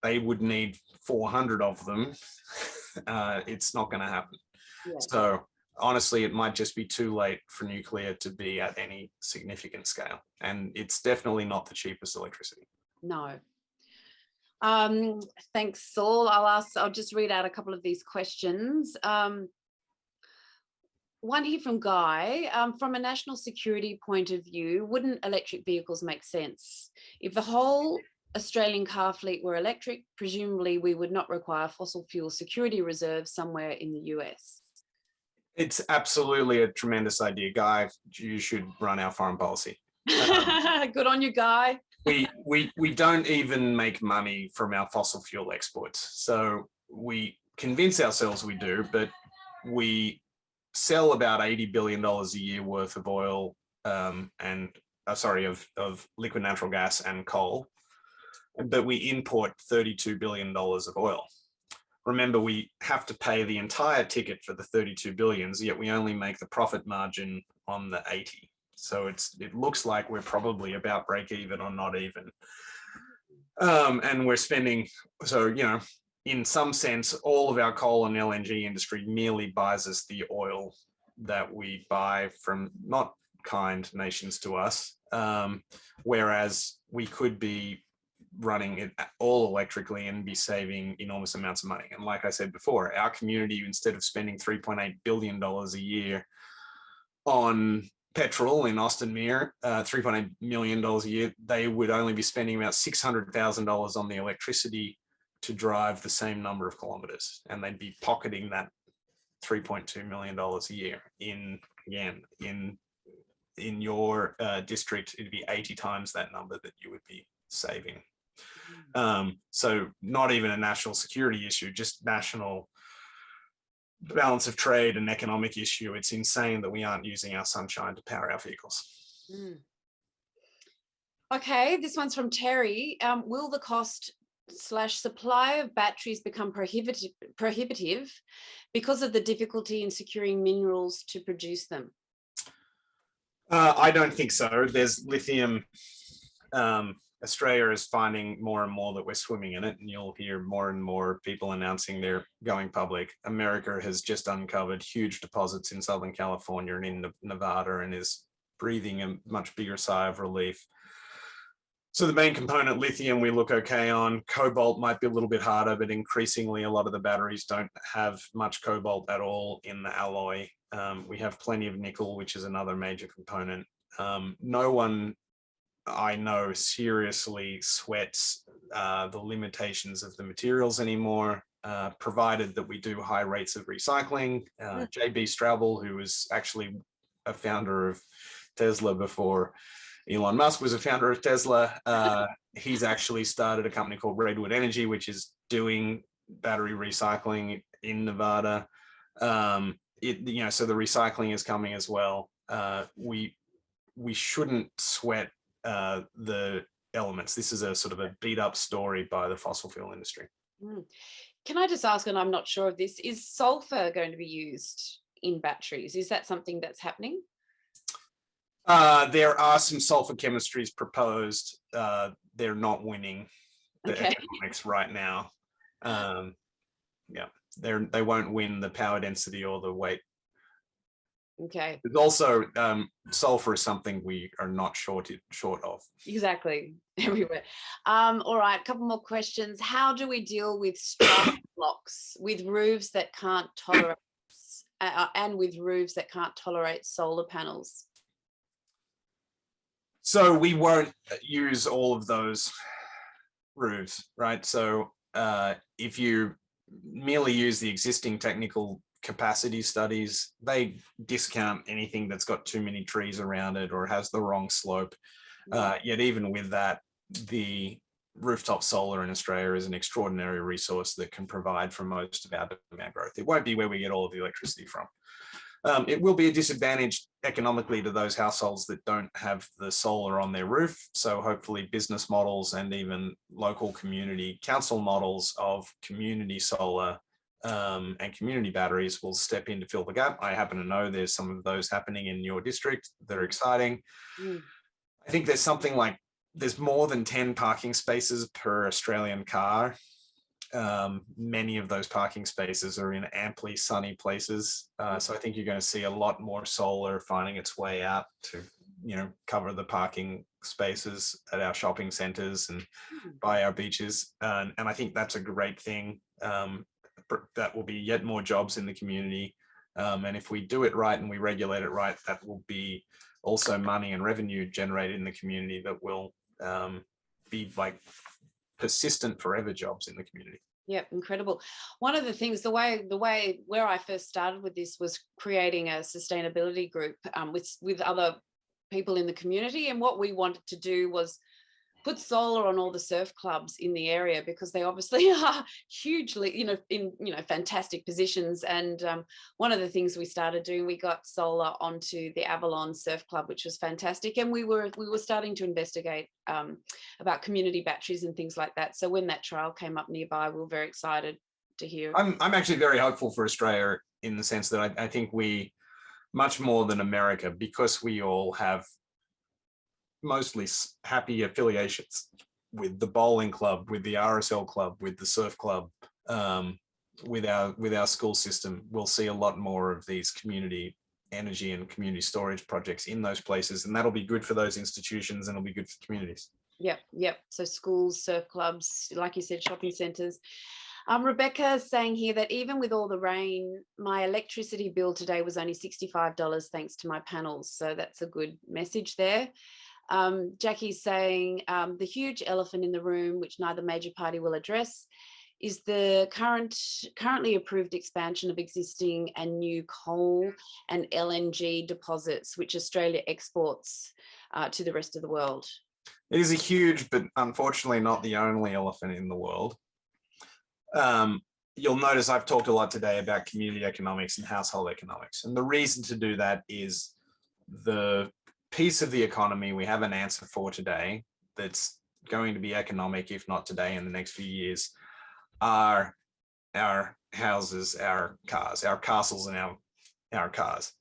they would need 400 of them. It's not going to happen. Yeah. So honestly, it might just be too late for nuclear to be at any significant scale. And it's definitely not the cheapest electricity. No. Thanks, Saul. I'll just read out a couple of these questions. One here from Guy. From a national security point of view, wouldn't electric vehicles make sense? If the whole Australian car fleet were electric, presumably we would not require fossil fuel security reserves somewhere in the US. It's absolutely a tremendous idea, Guy. You should run our foreign policy. Good on you, Guy. We don't even make money from our fossil fuel exports. So we convince ourselves we do, but we sell about $80 billion a year worth of oil of liquid natural gas and coal, but we import $32 billion of oil. Remember, we have to pay the entire ticket for the 32 billions, yet we only make the profit margin on the 80. So it looks like we're probably about break even or not even. And we're spending, so, you know, in some sense, all of our coal and LNG industry merely buys us the oil that we buy from not kind nations to us, whereas we could be running it all electrically and be saving enormous amounts of money. And like I said before, our community, instead of spending $3.8 billion a year on petrol in Austin Mere, $3.8 million a year, they would only be spending about $600,000 on the electricity to drive the same number of kilometers, and they'd be pocketing that $3.2 million a year. In your district, it'd be 80 times that number that you would be saving. So not even a national security issue, just national balance of trade and economic issue. It's insane that we aren't using our sunshine to power our vehicles. Okay, this one's from Terry. Will the cost / supply of batteries become prohibitive because of the difficulty in securing minerals to produce them? I don't think so. There's lithium. Australia is finding more and more that we're swimming in it, and you'll hear more and more people announcing they're going public. America has just uncovered huge deposits in Southern California and in Nevada, and is breathing a much bigger sigh of relief. So the main component, lithium, we look okay on. Cobalt might be a little bit harder, but increasingly a lot of the batteries don't have much cobalt at all in the alloy. We have plenty of nickel, which is another major component. No one I know seriously sweats the limitations of the materials anymore, provided that we do high rates of recycling. JB Straubel, who was actually a founder of Tesla before Elon Musk was a founder of Tesla, he's actually started a company called Redwood Energy, which is doing battery recycling in Nevada. So the recycling is coming as well. We shouldn't sweat the elements. This is a sort of a beat up story by the fossil fuel industry. Can I just ask, and I'm not sure of this, is sulfur going to be used in batteries? Is that something that's happening? There are some sulfur chemistries proposed. They're not winning the economics right now. They won't win the power density or the weight. Okay. There's also sulfur is something we are not short of. Exactly, everywhere. All right, a couple more questions. How do we deal with strike blocks with roofs that can't tolerate and with roofs that can't tolerate solar panels? So we won't use all of those roofs, right? So if you merely use the existing technical capacity studies, they discount anything that's got too many trees around it or has the wrong slope. Yet even with that, the rooftop solar in Australia is an extraordinary resource that can provide for most of our demand growth. It won't be where we get all of the electricity from. It will be a disadvantage economically to those households that don't have the solar on their roof. So hopefully business models and even local community council models of community solar and community batteries will step in to fill the gap. I happen to know there's some of those happening in your district that are exciting. I think there's more than 10 parking spaces per Australian car. Many of those parking spaces are in amply sunny places. So I think you're going to see a lot more solar finding its way out to, cover the parking spaces at our shopping centers and by our beaches. And I think that's a great thing. That will be yet more jobs in the community. And if we do it right and we regulate it right, that will be also money and revenue generated in the community that will be like persistent forever jobs in the community. Yep, incredible. One of the things, the way where I first started with this was creating a sustainability group with other people in the community. And what we wanted to do was put solar on all the surf clubs in the area, because they obviously are hugely, in fantastic positions. And one of the things we started doing, we got solar onto the Avalon Surf Club, which was fantastic. And we were starting to investigate about community batteries and things like that. So when that trial came up nearby, we were very excited to hear. I'm actually very hopeful for Australia, in the sense that I think we, much more than America, because we all have mostly happy affiliations with the bowling club, with the RSL club, with the surf club, with our school system, we'll see a lot more of these community energy and community storage projects in those places, and that'll be good for those institutions, and it'll be good for communities. Yep. So schools, surf clubs, like you said, shopping centres. Rebecca is saying here that even with all the rain, my electricity bill today was only $65 thanks to my panels. So that's a good message there. Jackie's saying the huge elephant in the room, which neither major party will address, is the currently approved expansion of existing and new coal and LNG deposits, which Australia exports to the rest of the world. It is a huge, but unfortunately not the only elephant in the world. You'll notice I've talked a lot today about community economics and household economics. And the reason to do that is the piece of the economy we have an answer for today that's going to be economic, if not today, in the next few years, are our houses, our cars, our castles, and our cars.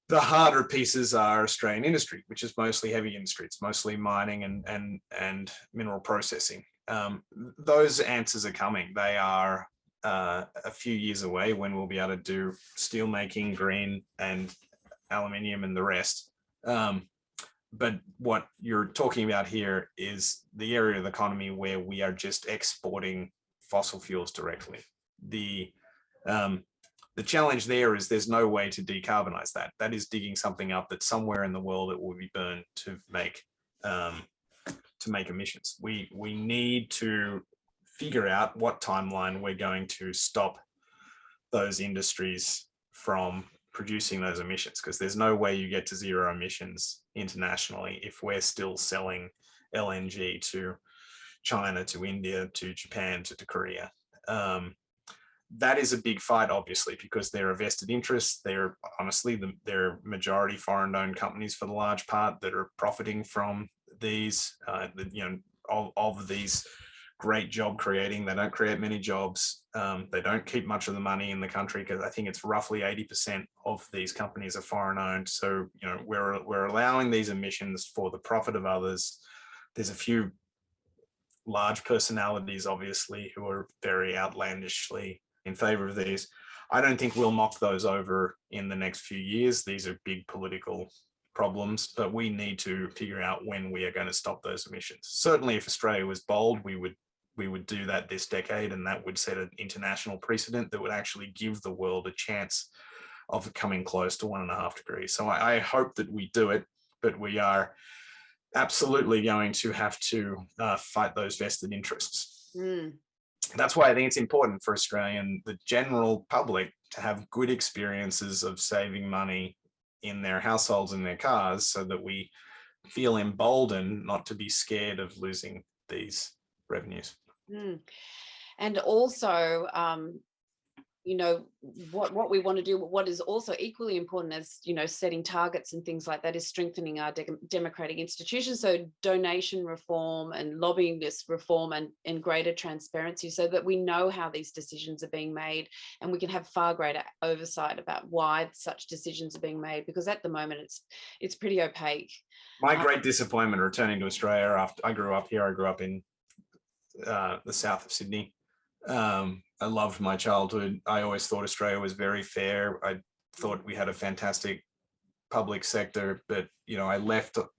The harder pieces are Australian industry, which is mostly heavy industry. It's mostly mining and mineral processing. Those answers are coming. They are a few years away, when we'll be able to do steel making, green, and aluminium, and the rest. But what you're talking about here is the area of the economy where we are just exporting fossil fuels directly. The challenge there is there's no way to decarbonize that. That is digging something up that somewhere in the world it will be burned to make emissions. We need to figure out what timeline we're going to stop those industries from producing those emissions, because there's no way you get to zero emissions internationally if we're still selling LNG to China, to India, to Japan, to Korea. That is a big fight, obviously, because they're a vested interest. They're honestly, they're majority foreign-owned companies for the large part that are profiting from these, of these great job creating. They don't create many jobs. They don't keep much of the money in the country, because I think it's roughly 80% of these companies are foreign-owned. So, we're allowing these emissions for the profit of others. There's a few large personalities, obviously, who are very outlandishly in favor of these. I don't think we'll knock those over in the next few years. These are big political problems, but we need to figure out when we are going to stop those emissions. Certainly, if Australia was bold, we would do that this decade, and that would set an international precedent that would actually give the world a chance of coming close to 1.5 degrees. So I hope that we do it, but we are absolutely going to have to fight those vested interests. That's why I think it's important for the general public, to have good experiences of saving money in their households and their cars, so that we feel emboldened not to be scared of losing these revenues. And also, what we want to do, what is also equally important as, setting targets and things like that, is strengthening our democratic institutions. So donation reform and lobbyist reform and greater transparency, so that we know how these decisions are being made, and we can have far greater oversight about why such decisions are being made, because at the moment it's pretty opaque. My great disappointment returning to Australia after I grew up here. I grew up in the south of Sydney. I loved my childhood. I always thought Australia was very fair. I thought we had a fantastic public sector, but I left to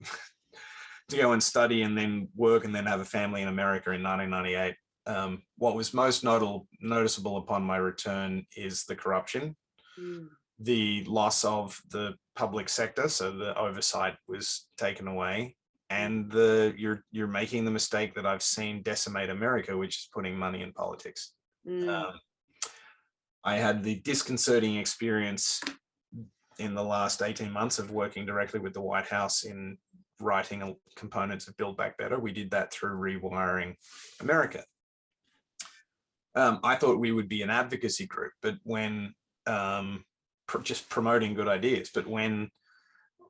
go and study and then work and then have a family in America in 1998. What was most noticeable upon my return is the corruption, the loss of the public sector, so the oversight was taken away, and you're making the mistake that I've seen decimate America, which is putting money in politics. I had the disconcerting experience in the last 18 months of working directly with the White House in writing components of Build Back Better. We did that through Rewiring America. I thought we would be an advocacy group, but when just promoting good ideas, but when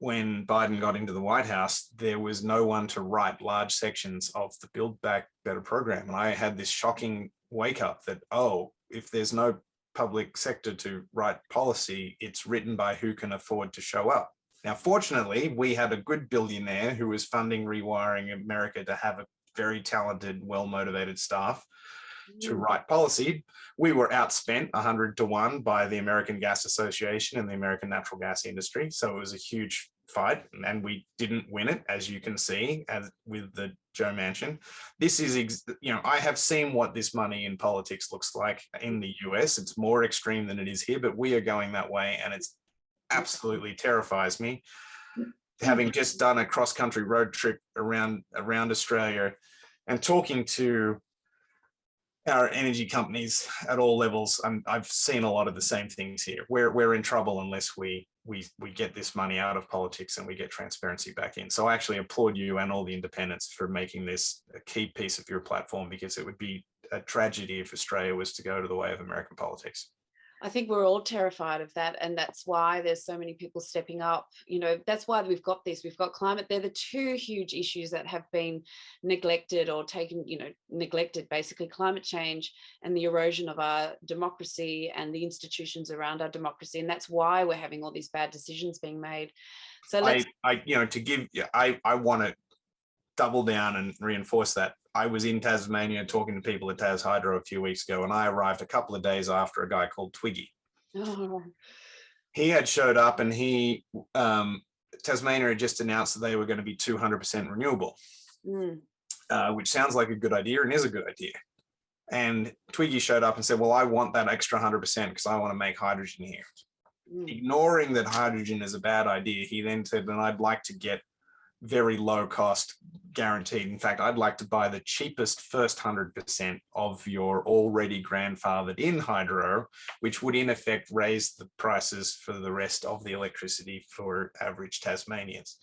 Biden got into the White House, there was no one to write large sections of the Build Back Better program. And I had this shocking wake up that, oh, if there's no public sector to write policy, it's written by who can afford to show up. Now, fortunately, we had a good billionaire who was funding Rewiring America to have a very talented, well-motivated staff to write policy. We were outspent 100 to 1 by the American Gas Association and the American natural gas industry. So it was a huge fight, and we didn't win it, as you can see, as with the Joe Manchin. This is, I have seen what this money in politics looks like in the US. It's more extreme than it is here, but we are going that way, and it's absolutely terrifies me. Having just done a cross-country road trip around Australia and talking to our energy companies at all levels, I've seen a lot of the same things here. We're in trouble unless we get this money out of politics and we get transparency back in. So I actually applaud you and all the independents for making this a key piece of your platform, because it would be a tragedy if Australia was to go to the way of American politics. I think we're all terrified of that. And that's why there's so many people stepping up. That's why we've got this. We've got climate. They're the two huge issues that have been neglected or taken, neglected, basically climate change and the erosion of our democracy and the institutions around our democracy. And that's why we're having all these bad decisions being made. So let's... I want to double down and reinforce that. I was in Tasmania talking to people at Tas Hydro a few weeks ago, and I arrived a couple of days after a guy called Twiggy. Oh. He had showed up, and Tasmania had just announced that they were going to be 200% renewable, which sounds like a good idea and is a good idea. And Twiggy showed up and said, well, I want that extra 100% because I want to make hydrogen here. Ignoring that hydrogen is a bad idea, he then said, and I'd like to get very low cost guaranteed. In fact, I'd like to buy the cheapest first 100% of your already grandfathered in hydro, which would in effect raise the prices for the rest of the electricity for average Tasmanians.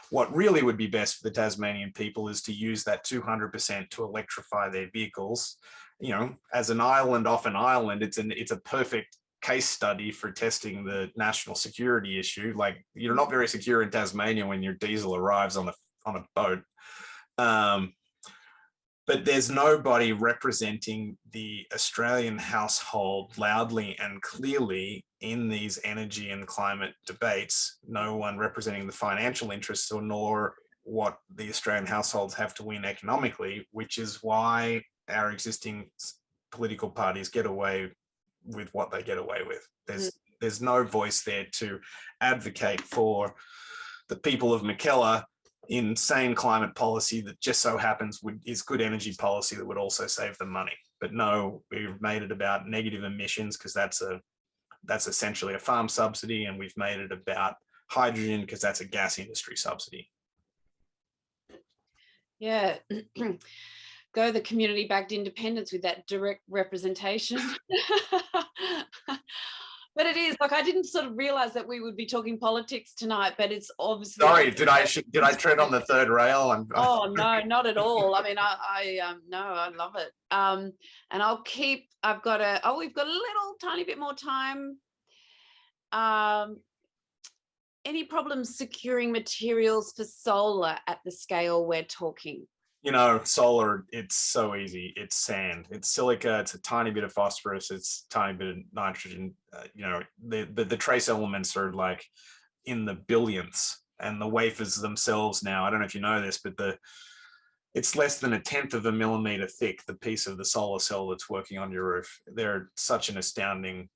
What really would be best for the Tasmanian people is to use that 200% to electrify their vehicles. As an island off an island, it's a perfect case study for testing the national security issue. Like, you're not very secure in Tasmania when your diesel arrives on a boat. But there's nobody representing the Australian household loudly and clearly in these energy and climate debates. No one representing the financial interests nor what the Australian households have to win economically, which is why our existing political parties get away with what they get away with. There's no voice there to advocate for the people of Mackellar in sane climate policy that just so happens is good energy policy that would also save them money. But no, we've made it about negative emissions because that's essentially a farm subsidy, and we've made it about hydrogen because that's a gas industry subsidy. Yeah. Go the community-backed independence with that direct representation. But it is like, I didn't sort of realize that we would be talking politics tonight, but it's obviously... Sorry, did I tread on the third rail? Oh, no, not at all. I mean, no, I love it. And we've got a little tiny bit more time. Any problems securing materials for solar at the scale we're talking? Solar, it's so easy. It's sand, it's silica, it's a tiny bit of phosphorus, it's a tiny bit of nitrogen. The trace elements are like in the billions, and the wafers themselves now, I don't know if you know this, but it's less than 1/10 of a millimeter thick, the piece of the solar cell that's working on your roof. They're such an astounding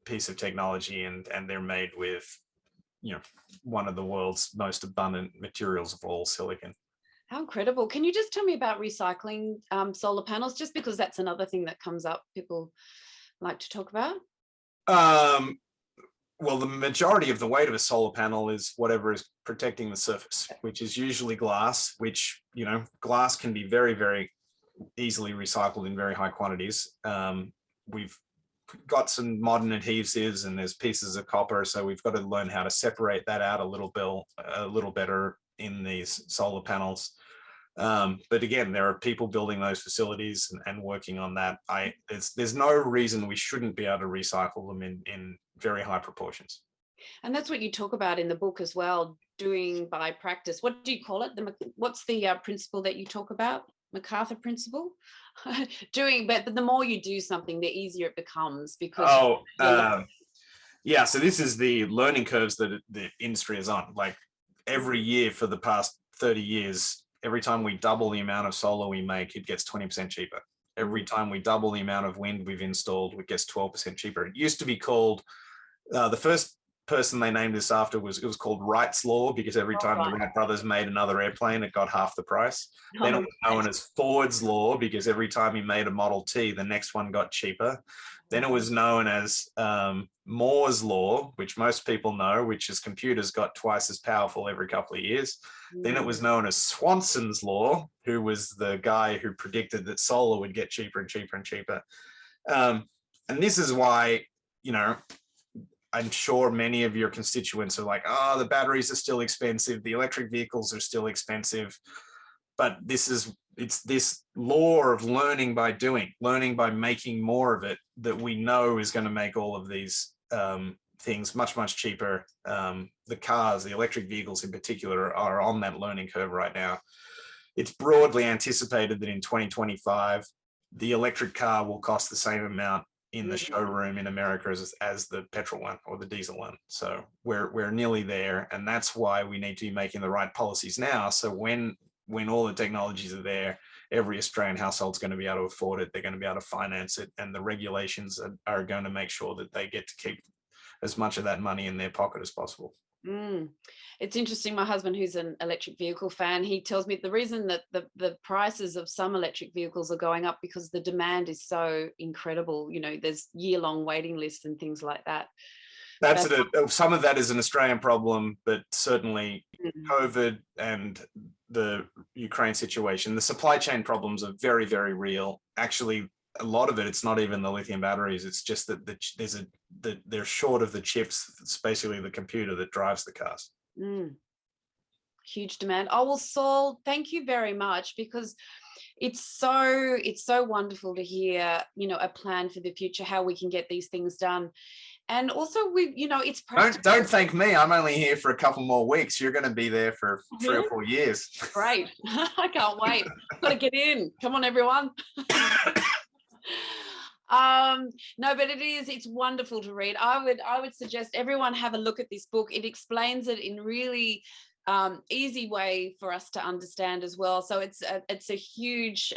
piece of technology, and they're made with, one of the world's most abundant materials of all, silicon. How incredible. Can you just tell me about recycling solar panels, just because that's another thing that comes up, people like to talk about? Well, the majority of the weight of a solar panel is whatever is protecting the surface, which is usually glass, which, glass can be very, very easily recycled in very high quantities. We've got some modern adhesives and there's pieces of copper, so we've got to learn how to separate that out a little better in these solar panels. But again, there are people building those facilities and working on that. There's no reason we shouldn't be able to recycle them in very high proportions. And that's what you talk about in the book as well, doing by practice. What do you call it? What's the principle that you talk about? MacArthur principle? But the more you do something, the easier it becomes, because yeah, so this is the learning curves that the industry is on. Like every year for the past 30 years, every time we double the amount of solar we make, it gets 20% cheaper. Every time we double the amount of wind we've installed, it gets 12% cheaper. It used to be called, the first person they named this after it was called Wright's Law, because every time the Wright brothers made another airplane, it got half the price. Then it was known as Ford's Law, because every time he made a Model T, the next one got cheaper. Then it was known as Moore's Law, which most people know, which is computers got twice as powerful every couple of years. Then it was known as Swanson's Law, who was the guy who predicted that solar would get cheaper and cheaper and cheaper. And this is why, you know, I'm sure many of your constituents are like, oh, the batteries are still expensive, the electric vehicles are still expensive. But it's this law of learning by doing, learning by making more of it, that we know is going to make all of these things much, much cheaper. The cars, the electric vehicles in particular, are on that learning curve right now. It's broadly anticipated that in 2025, the electric car will cost the same amount in the showroom in America as the petrol one or the diesel one. So we're nearly there, and that's why we need to be making the right policies now. So when all the technologies are there, every Australian household is going to be able to afford it. They're going to be able to finance it, and the regulations are going to make sure that they get to keep as much of that money in their pocket as possible. It's interesting. My husband, who's an electric vehicle fan, he tells me the reason that the prices of some electric vehicles are going up because the demand is so incredible. You know, there's year-long waiting lists and things like that. Some of that is an Australian problem, but certainly COVID and the Ukraine situation, the supply chain problems are very, very real. Actually, a lot of it's not even the lithium batteries. It's just that they're short of the chips. It's basically the computer that drives the cars. Huge demand. Oh, well, Saul, thank you very much, because it's so wonderful to hear, you know, a plan for the future, how we can get these things done. And also, it's practical. Don't thank me. I'm only here for a couple more weeks. You're going to be there for 3 or 4 years. Great. I can't wait. Got to get in. Come on, everyone. No, but it's wonderful to read. I would suggest everyone have a look at this book. It explains it in really easy way for us to understand as well. So it's a huge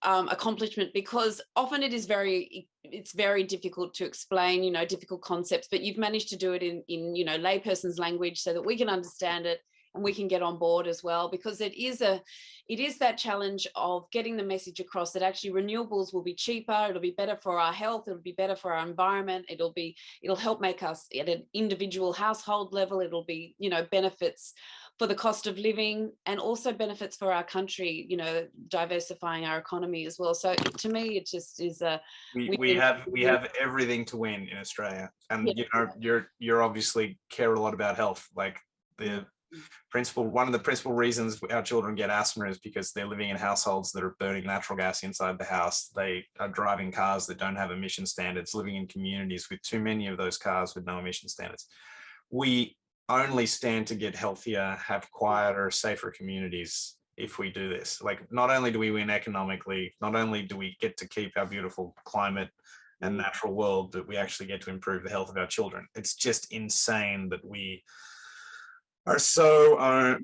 accomplishment, because often it's very difficult to explain, you know, difficult concepts, but you've managed to do it in you know, layperson's language so that we can understand it and we can get on board as well, because it is that challenge of getting the message across that actually renewables will be cheaper, it'll be better for our health, it'll be better for our environment, it'll help make us at an individual household level, it'll be, you know, benefits for the cost of living, and also benefits for our country, you know, diversifying our economy as well. So to me, it just is we have everything to win in Australia, and you know, you're obviously care a lot about health. Like one of the principal reasons our children get asthma is because they're living in households that are burning natural gas inside the house. They are driving cars that don't have emission standards, living in communities with too many of those cars with no emission standards. We only stand to get healthier, have quieter, safer communities if we do this. Like, not only do we win economically, not only do we get to keep our beautiful climate and natural world, but we actually get to improve the health of our children. It's just insane that we are so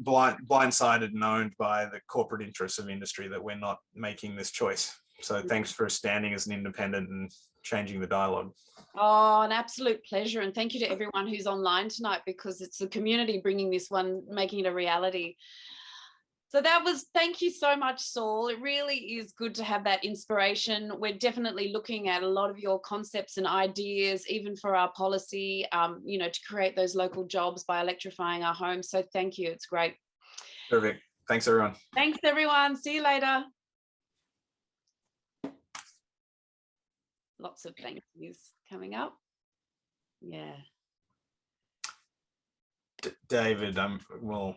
blindsided and owned by the corporate interests of industry that we're not making this choice. So thanks for standing as an independent and changing the dialogue. Oh, an absolute pleasure. And thank you to everyone who's online tonight, because it's the community bringing this one, making it a reality. So thank you so much, Saul. It really is good to have that inspiration. We're definitely looking at a lot of your concepts and ideas, even for our policy, you know, to create those local jobs by electrifying our homes. So thank you. It's great. Perfect. Thanks, everyone. Thanks, everyone. See you later. Lots of thank yous coming up. Yeah. David, oh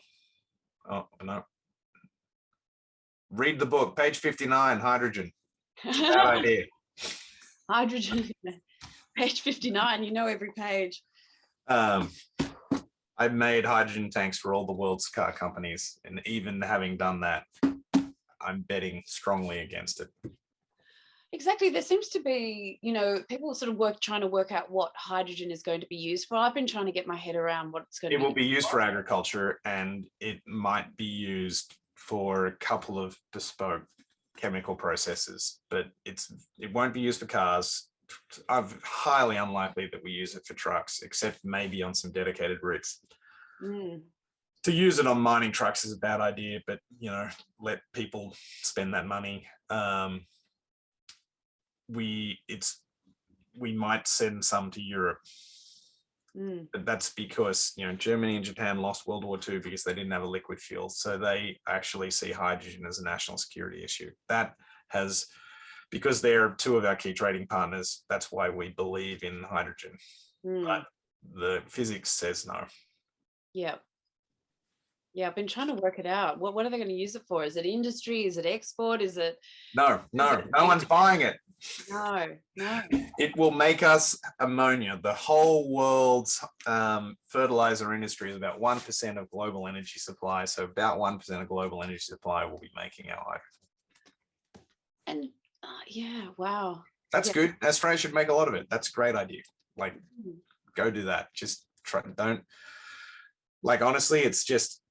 no. Read the book, page 59, hydrogen. It's a bad idea. Hydrogen, page 59, you know every page. I've made hydrogen tanks for all the world's car companies, and even having done that, I'm betting strongly against it. Exactly. There seems to be, people sort of trying to work out what hydrogen is going to be used for. I've been trying to get my head around what it's going to be. It will be used for agriculture, and it might be used for a couple of bespoke chemical processes, but it won't be used for cars. Highly unlikely that we use it for trucks, except maybe on some dedicated routes. To use it on mining trucks is a bad idea, but let people spend that money. We might send some to Europe, but that's because Germany and Japan lost World War II because they didn't have a liquid fuel, so they actually see hydrogen as a national security issue. That has, because they're two of our key trading partners, that's why we believe in hydrogen. But the physics says no. Yeah, I've been trying to work it out. What are they going to use it for? Is it industry? Is it export? Is it? No one's buying it. No. It will make us ammonia. The whole world's fertilizer industry is about 1% of global energy supply. So about 1% of global energy supply will be making our hydrogen. And yeah, wow. That's good. Australia should make a lot of it. That's a great idea. Like, go do that. Just try. Don't, like, honestly, it's just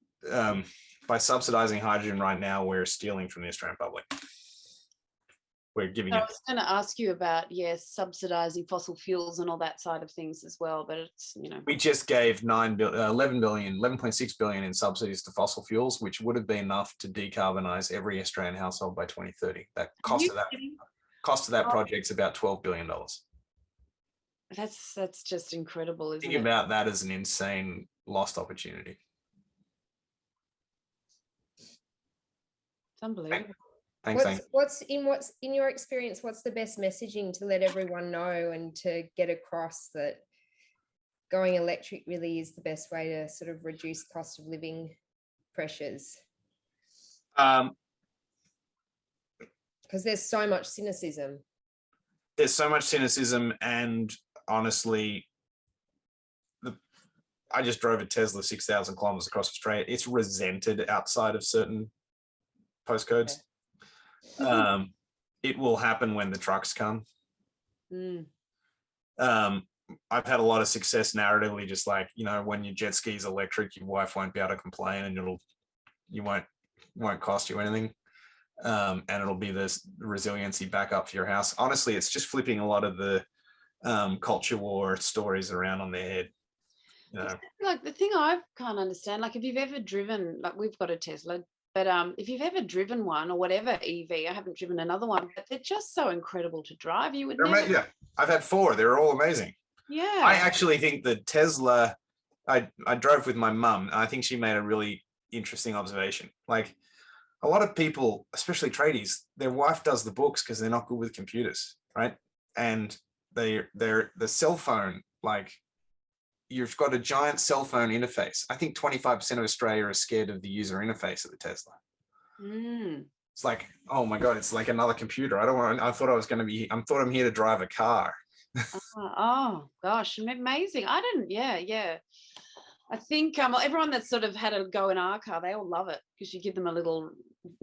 by subsidizing hydrogen right now, we're stealing from the Australian public. We're giving it. I was going to ask you about, subsidizing fossil fuels and all that side of things as well, but it's, We just gave 11.6 billion in subsidies to fossil fuels, which would have been enough to decarbonize every Australian household by 2030. That cost of that project's about $12 billion. That's just incredible, isn't it? Think about that as an insane lost opportunity. It's unbelievable. Thanks. What's in your experience, what's the best messaging to let everyone know and to get across that going electric really is the best way to sort of reduce cost of living pressures? Because there's so much cynicism. And honestly, I just drove a Tesla 6,000 kilometers across Australia. It's resented outside of certain postcodes. Okay. It will happen when the trucks come. I've had a lot of success narratively, just like, when your jet ski is electric, your wife won't be able to complain, and you won't cost you anything. And it'll be this resiliency backup for your house. Honestly, it's just flipping a lot of the culture war stories around on their head. Like, the thing I can't understand, like, if you've ever driven, like, we've got a Tesla, but if you've ever driven one or whatever EV, I haven't driven another one, but they're just so incredible to drive. You would never... Yeah, I've had 4. They're all amazing. Yeah. I actually think the Tesla, I drove with my mum, and I think she made a really interesting observation. Like, a lot of people, especially tradies, their wife does the books because they're not good with computers, right? And they're the cell phone, like, you've got a giant cell phone interface. I think 25% of Australia are scared of the user interface of the Tesla. It's like, oh my God, it's like another computer. I thought I'm here to drive a car. Oh gosh, amazing. I didn't, yeah. I think everyone that's sort of had a go in our car, they all love it because you give them a little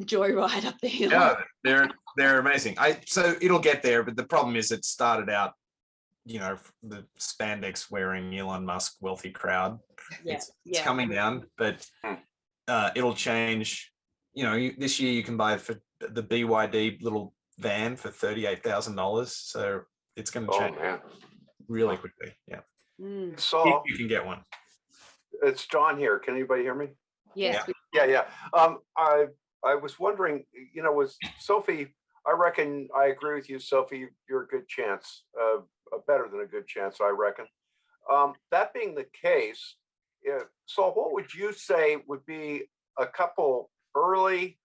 joyride up the hill. Yeah, they're amazing. So it'll get there, but the problem is it started out, the spandex wearing Elon Musk wealthy crowd. It's coming down, but it'll change. This year you can buy for the BYD little van for $38,000. So it's going to change really quickly. Yeah. Saul, if you can get one. It's John here. Can anybody hear me? Yes. Yeah. I was wondering, with Sophie, I reckon I agree with you, Sophie. You're a good chance, better than a good chance, I reckon. That being the case, Saul, what would you say would be a couple early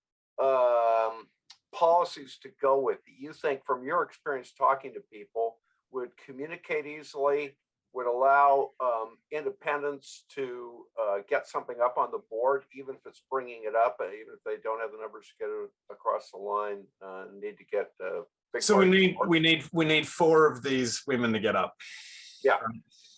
policies to go with that you think, from your experience talking to people, would communicate easily would allow independents to get something up on the board, even if it's bringing it up, even if they don't have the numbers to get it across the line, need to get big. So we need 4 of these women to get up. Yeah,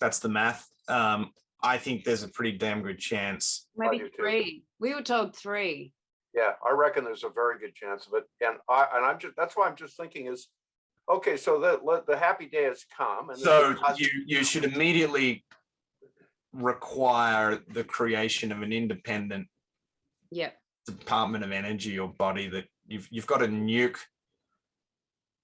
that's the math. I think there's a pretty damn good chance. Maybe 3. We were told 3. Yeah, I reckon there's a very good chance of it, and I'm just, that's why I'm just thinking is, okay, so the happy day has come, and so you should immediately require the creation of an independent Department of Energy or body that you've got to nuke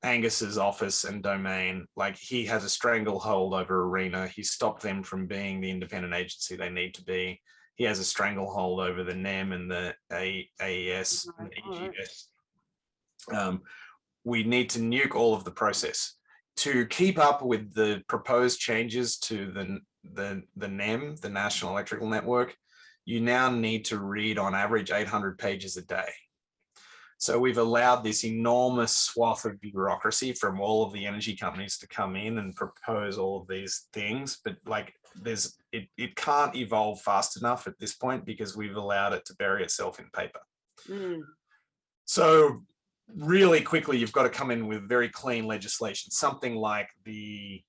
Angus's office and domain. Like, he has a stranglehold over ARENA. He stopped them from being the independent agency they need to be. He has a stranglehold over the NEM and the AES and the EGS. We need to nuke all of the process to keep up with the proposed changes to the NEM, the National Electrical Network. You now need to read on average 800 pages a day. So we've allowed this enormous swath of bureaucracy from all of the energy companies to come in and propose all of these things, but like it can't evolve fast enough at this point because we've allowed it to bury itself in paper. So really quickly, you've got to come in with very clean legislation, something like the,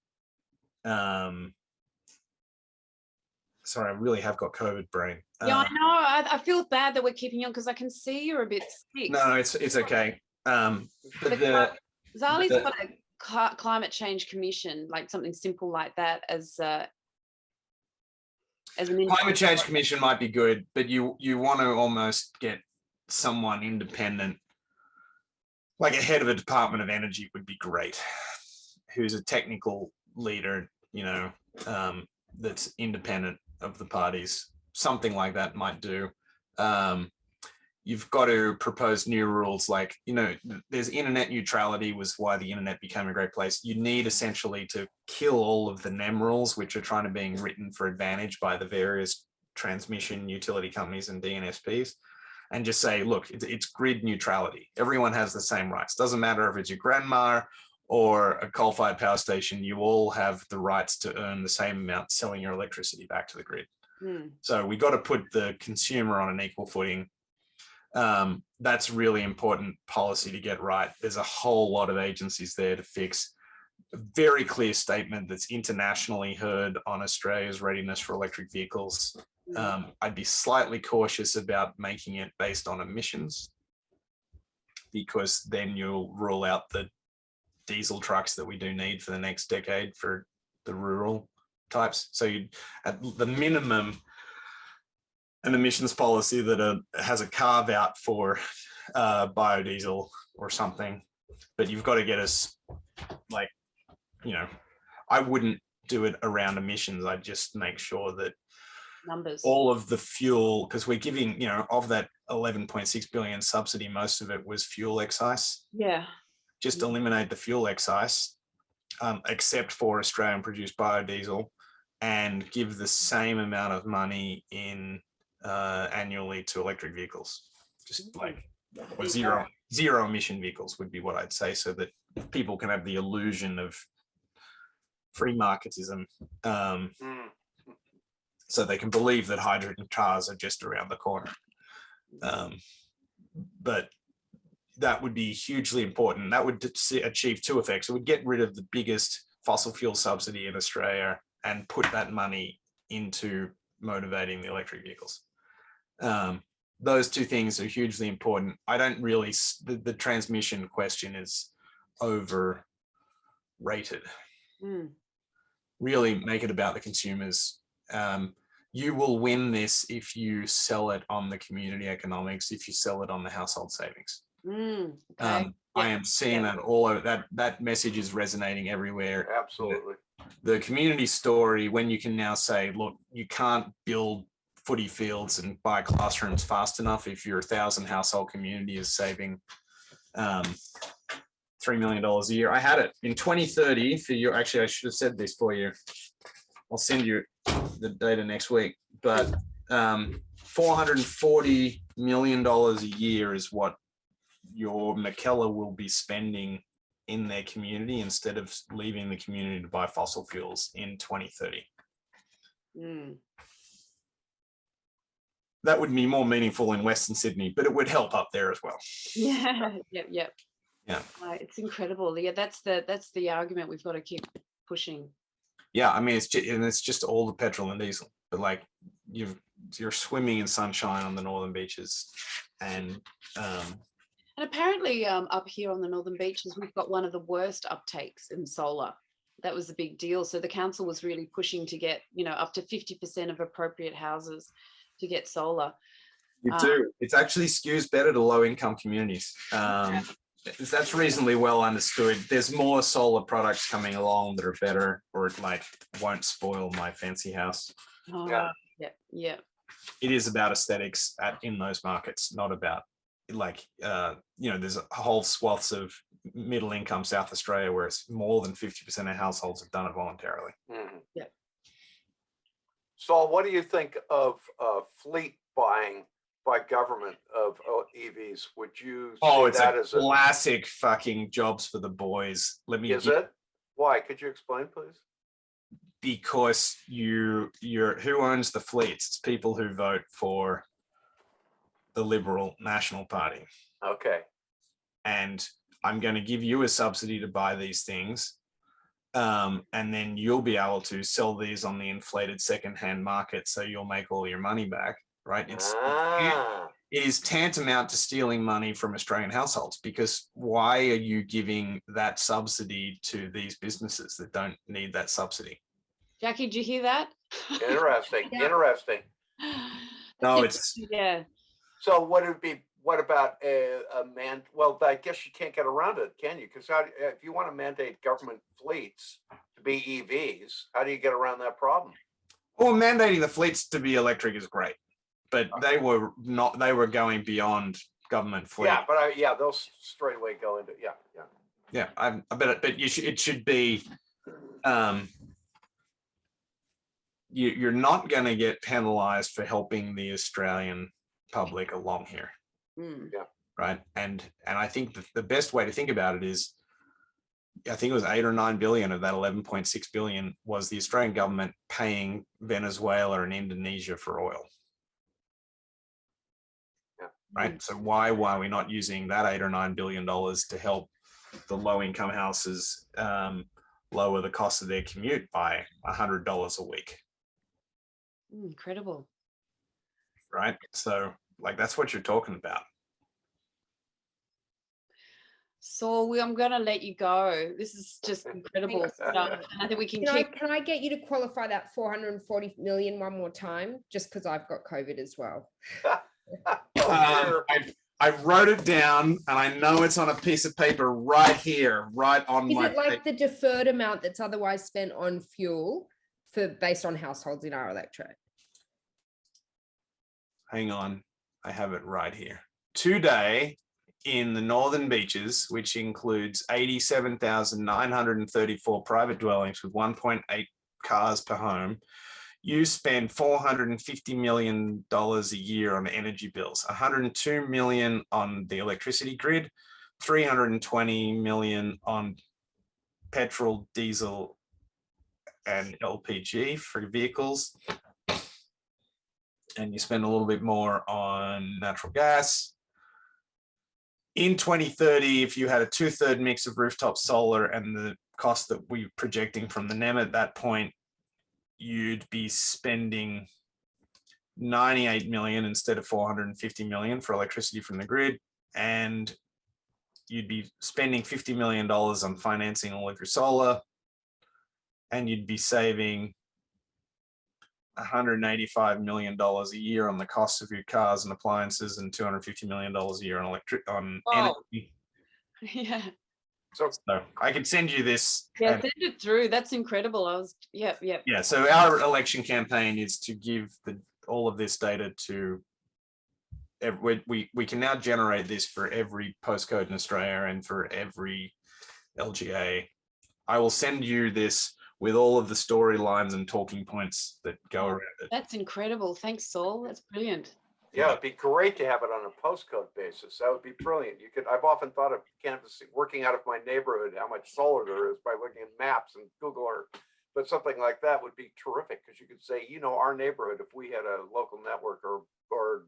sorry, I really have got COVID brain. Yeah, I know. I feel bad that we're keeping you on because I can see you're a bit sick. No, it's okay. Zali's got a climate change commission, like something simple like that as an climate change commission might be good, but you want to almost get someone independent, like a head of a Department of Energy would be great, who's a technical leader, you know, that's independent of the parties. Something like that might do. You've got to propose new rules, like, you know, there's internet neutrality was why the internet became a great place. You need essentially to kill all of the NEM rules, which are trying to being written for advantage by the various transmission utility companies and DNSPs, and just say, look, it's grid neutrality. Everyone has the same rights. Doesn't matter if it's your grandma or a coal-fired power station, you all have the rights to earn the same amount selling your electricity back to the grid. So we got to put the consumer on an equal footing. That's really important policy to get right. There's a whole lot of agencies there to fix. A very clear statement that's internationally heard on Australia's readiness for electric vehicles. I'd be slightly cautious about making it based on emissions, because then you'll rule out the diesel trucks that we do need for the next decade for the rural types. So you, at the minimum, an emissions policy that has a carve out for biodiesel or something, but you've got to get us, like, you know, I wouldn't do it around emissions. I'd just make sure that numbers, all of the fuel, because we're giving, you know, of that 11.6 billion subsidy, most of it was fuel excise. Yeah. Just eliminate the fuel excise, except for Australian produced biodiesel, and give the same amount of money in annually to electric vehicles. Just like, or zero emission vehicles would be what I'd say, so that people can have the illusion of free marketism, so they can believe that hydrogen cars are just around the corner. But that would be hugely important. That would achieve 2 effects. It would get rid of the biggest fossil fuel subsidy in Australia and put that money into motivating the electric vehicles. Those 2 things are hugely important. I don't really, the transmission question is overrated. Really make it about the consumers. You will win this if you sell it on the community economics, if you sell it on the household savings. I am seeing that all over, that message is resonating everywhere. Absolutely. The community story, when you can now say, look, you can't build footy fields and buy classrooms fast enough if your 1,000 household community is saving $3 million a year. I had it in 2030 for you. Actually, I should have said this for you. I'll send you the data next week, but $440 million a year is what your Mackellar will be spending in their community instead of leaving the community to buy fossil fuels in 2030. Mm. That would be more meaningful in Western Sydney, but it would help up there as well. Yeah, yep. Yeah. It's incredible. Yeah, that's the argument we've got to keep pushing. Yeah, I mean, it's just all the petrol and diesel, but like you're swimming in sunshine on the northern beaches, and apparently up here on the northern beaches, we've got one of the worst uptakes in solar. That was the big deal. So the council was really pushing to get, up to 50% of appropriate houses to get solar. You do. It actually skews better to low income communities. That's reasonably well understood. There's more solar products coming along that are better, or it like won't spoil my fancy house. Yeah. It is about aesthetics in those markets, not about like there's a whole swaths of middle income South Australia where it's more than 50% of households have done it voluntarily. Mm-hmm. Yeah. Saul, what do you think of fleet buying by government of EVs? Would you see that as a classic fucking jobs for the boys? Is it? Why? Could you explain, please? Because you're who owns the fleets? It's people who vote for the Liberal National Party. Okay. And I'm going to give you a subsidy to buy these things. And then you'll be able to sell these on the inflated secondhand market. So you'll make all your money back, right? It is tantamount to stealing money from Australian households, because why are you giving that subsidy to these businesses that don't need that subsidy? Jackie, did you hear that? Interesting. Yeah. Interesting. No, it's yeah. So what about a man? Well, I guess you can't get around it, can you? Because if you want to mandate government fleets to be EVs, how do you get around that problem? Well, mandating the fleets to be electric is great, but they were going beyond government fleet. Yeah, but they'll straight away go into I bet it, but it should be. You're not going to get penalized for helping the Australian public along here. Yeah. Right. And I think the best way to think about it is, I think it was 8 or 9 billion of that 11.6 billion was the Australian government paying Venezuela and Indonesia for oil. Yeah. Right. So why are we not using that 8 or 9 billion dollars to help the low income houses lower the cost of their commute by $100 a week? Incredible. Right. So like, that's what you're talking about. So I'm going to let you go. This is just incredible stuff. And I think we can Can I get you to qualify that 440 million one more time? Just because I've got COVID as well. I wrote it down, and I know it's on a piece of paper right here, right on my. Is it like the deferred amount that's otherwise spent on fuel based on households in our electorate? Hang on, I have it right here. Today, in the Northern Beaches, which includes 87,934 private dwellings with 1.8 cars per home, you spend $450 million a year on energy bills, 102 million on the electricity grid, 320 million on petrol, diesel, and LPG for vehicles. And you spend a little bit more on natural gas. In 2030, if you had a 2/3 mix of rooftop solar and the cost that we're projecting from the NEM at that point, you'd be spending 98 million instead of 450 million for electricity from the grid. And you'd be spending $50 million on financing all of your solar. And you'd be saving $185 million a year on the cost of your cars and appliances, and $250 million a year on energy. Yeah. So I could send you this. Yeah, send it through. That's incredible. Yeah. So our election campaign is to give all of this data to. We can now generate this for every postcode in Australia and for every LGA. I will send you this with all of the storylines and talking points that go around it. That's incredible. Thanks, Saul. That's brilliant. Yeah, it'd be great to have it on a postcode basis. That would be brilliant. I've often thought of canvassing, working out of my neighborhood, how much solar there is by looking at maps and Google Earth. But something like that would be terrific because you could say, our neighborhood, if we had a local network or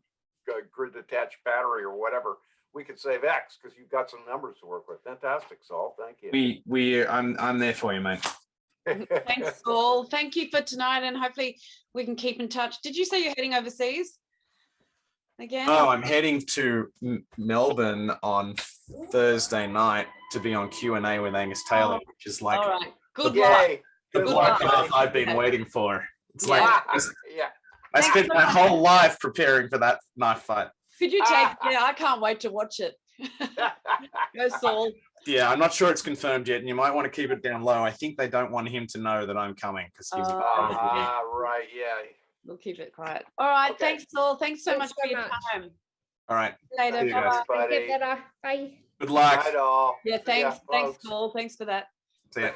a grid attached battery or whatever, we could save X because you've got some numbers to work with. Fantastic, Saul. Thank you. I'm there for you, mate. Thanks, Saul. Thank you for tonight, and hopefully we can keep in touch. Did you say you're heading overseas again? Oh, I'm heading to Melbourne on Thursday night to be on Q&A with Angus Taylor, which is like all right. Good Yay. luck. the Good blood luck. bath I've been waiting for. It's like Yeah. I spent my whole life preparing for that knife fight. Could you take? Yeah, I can't wait to watch it. Go, Saul. Yeah, I'm not sure it's confirmed yet, and you might want to keep it down low. I think they don't want him to know that I'm coming because he's. Right. Yeah. We'll keep it quiet. All right. Okay. Thanks, Saul. Thanks so Thanks much for so your much. time. All right. Later. See you Bye-bye. guys. Get Buddy. better. Bye. Good luck. Night all. Yeah, See ya, thanks, folks. Saul. Thanks for that. See ya.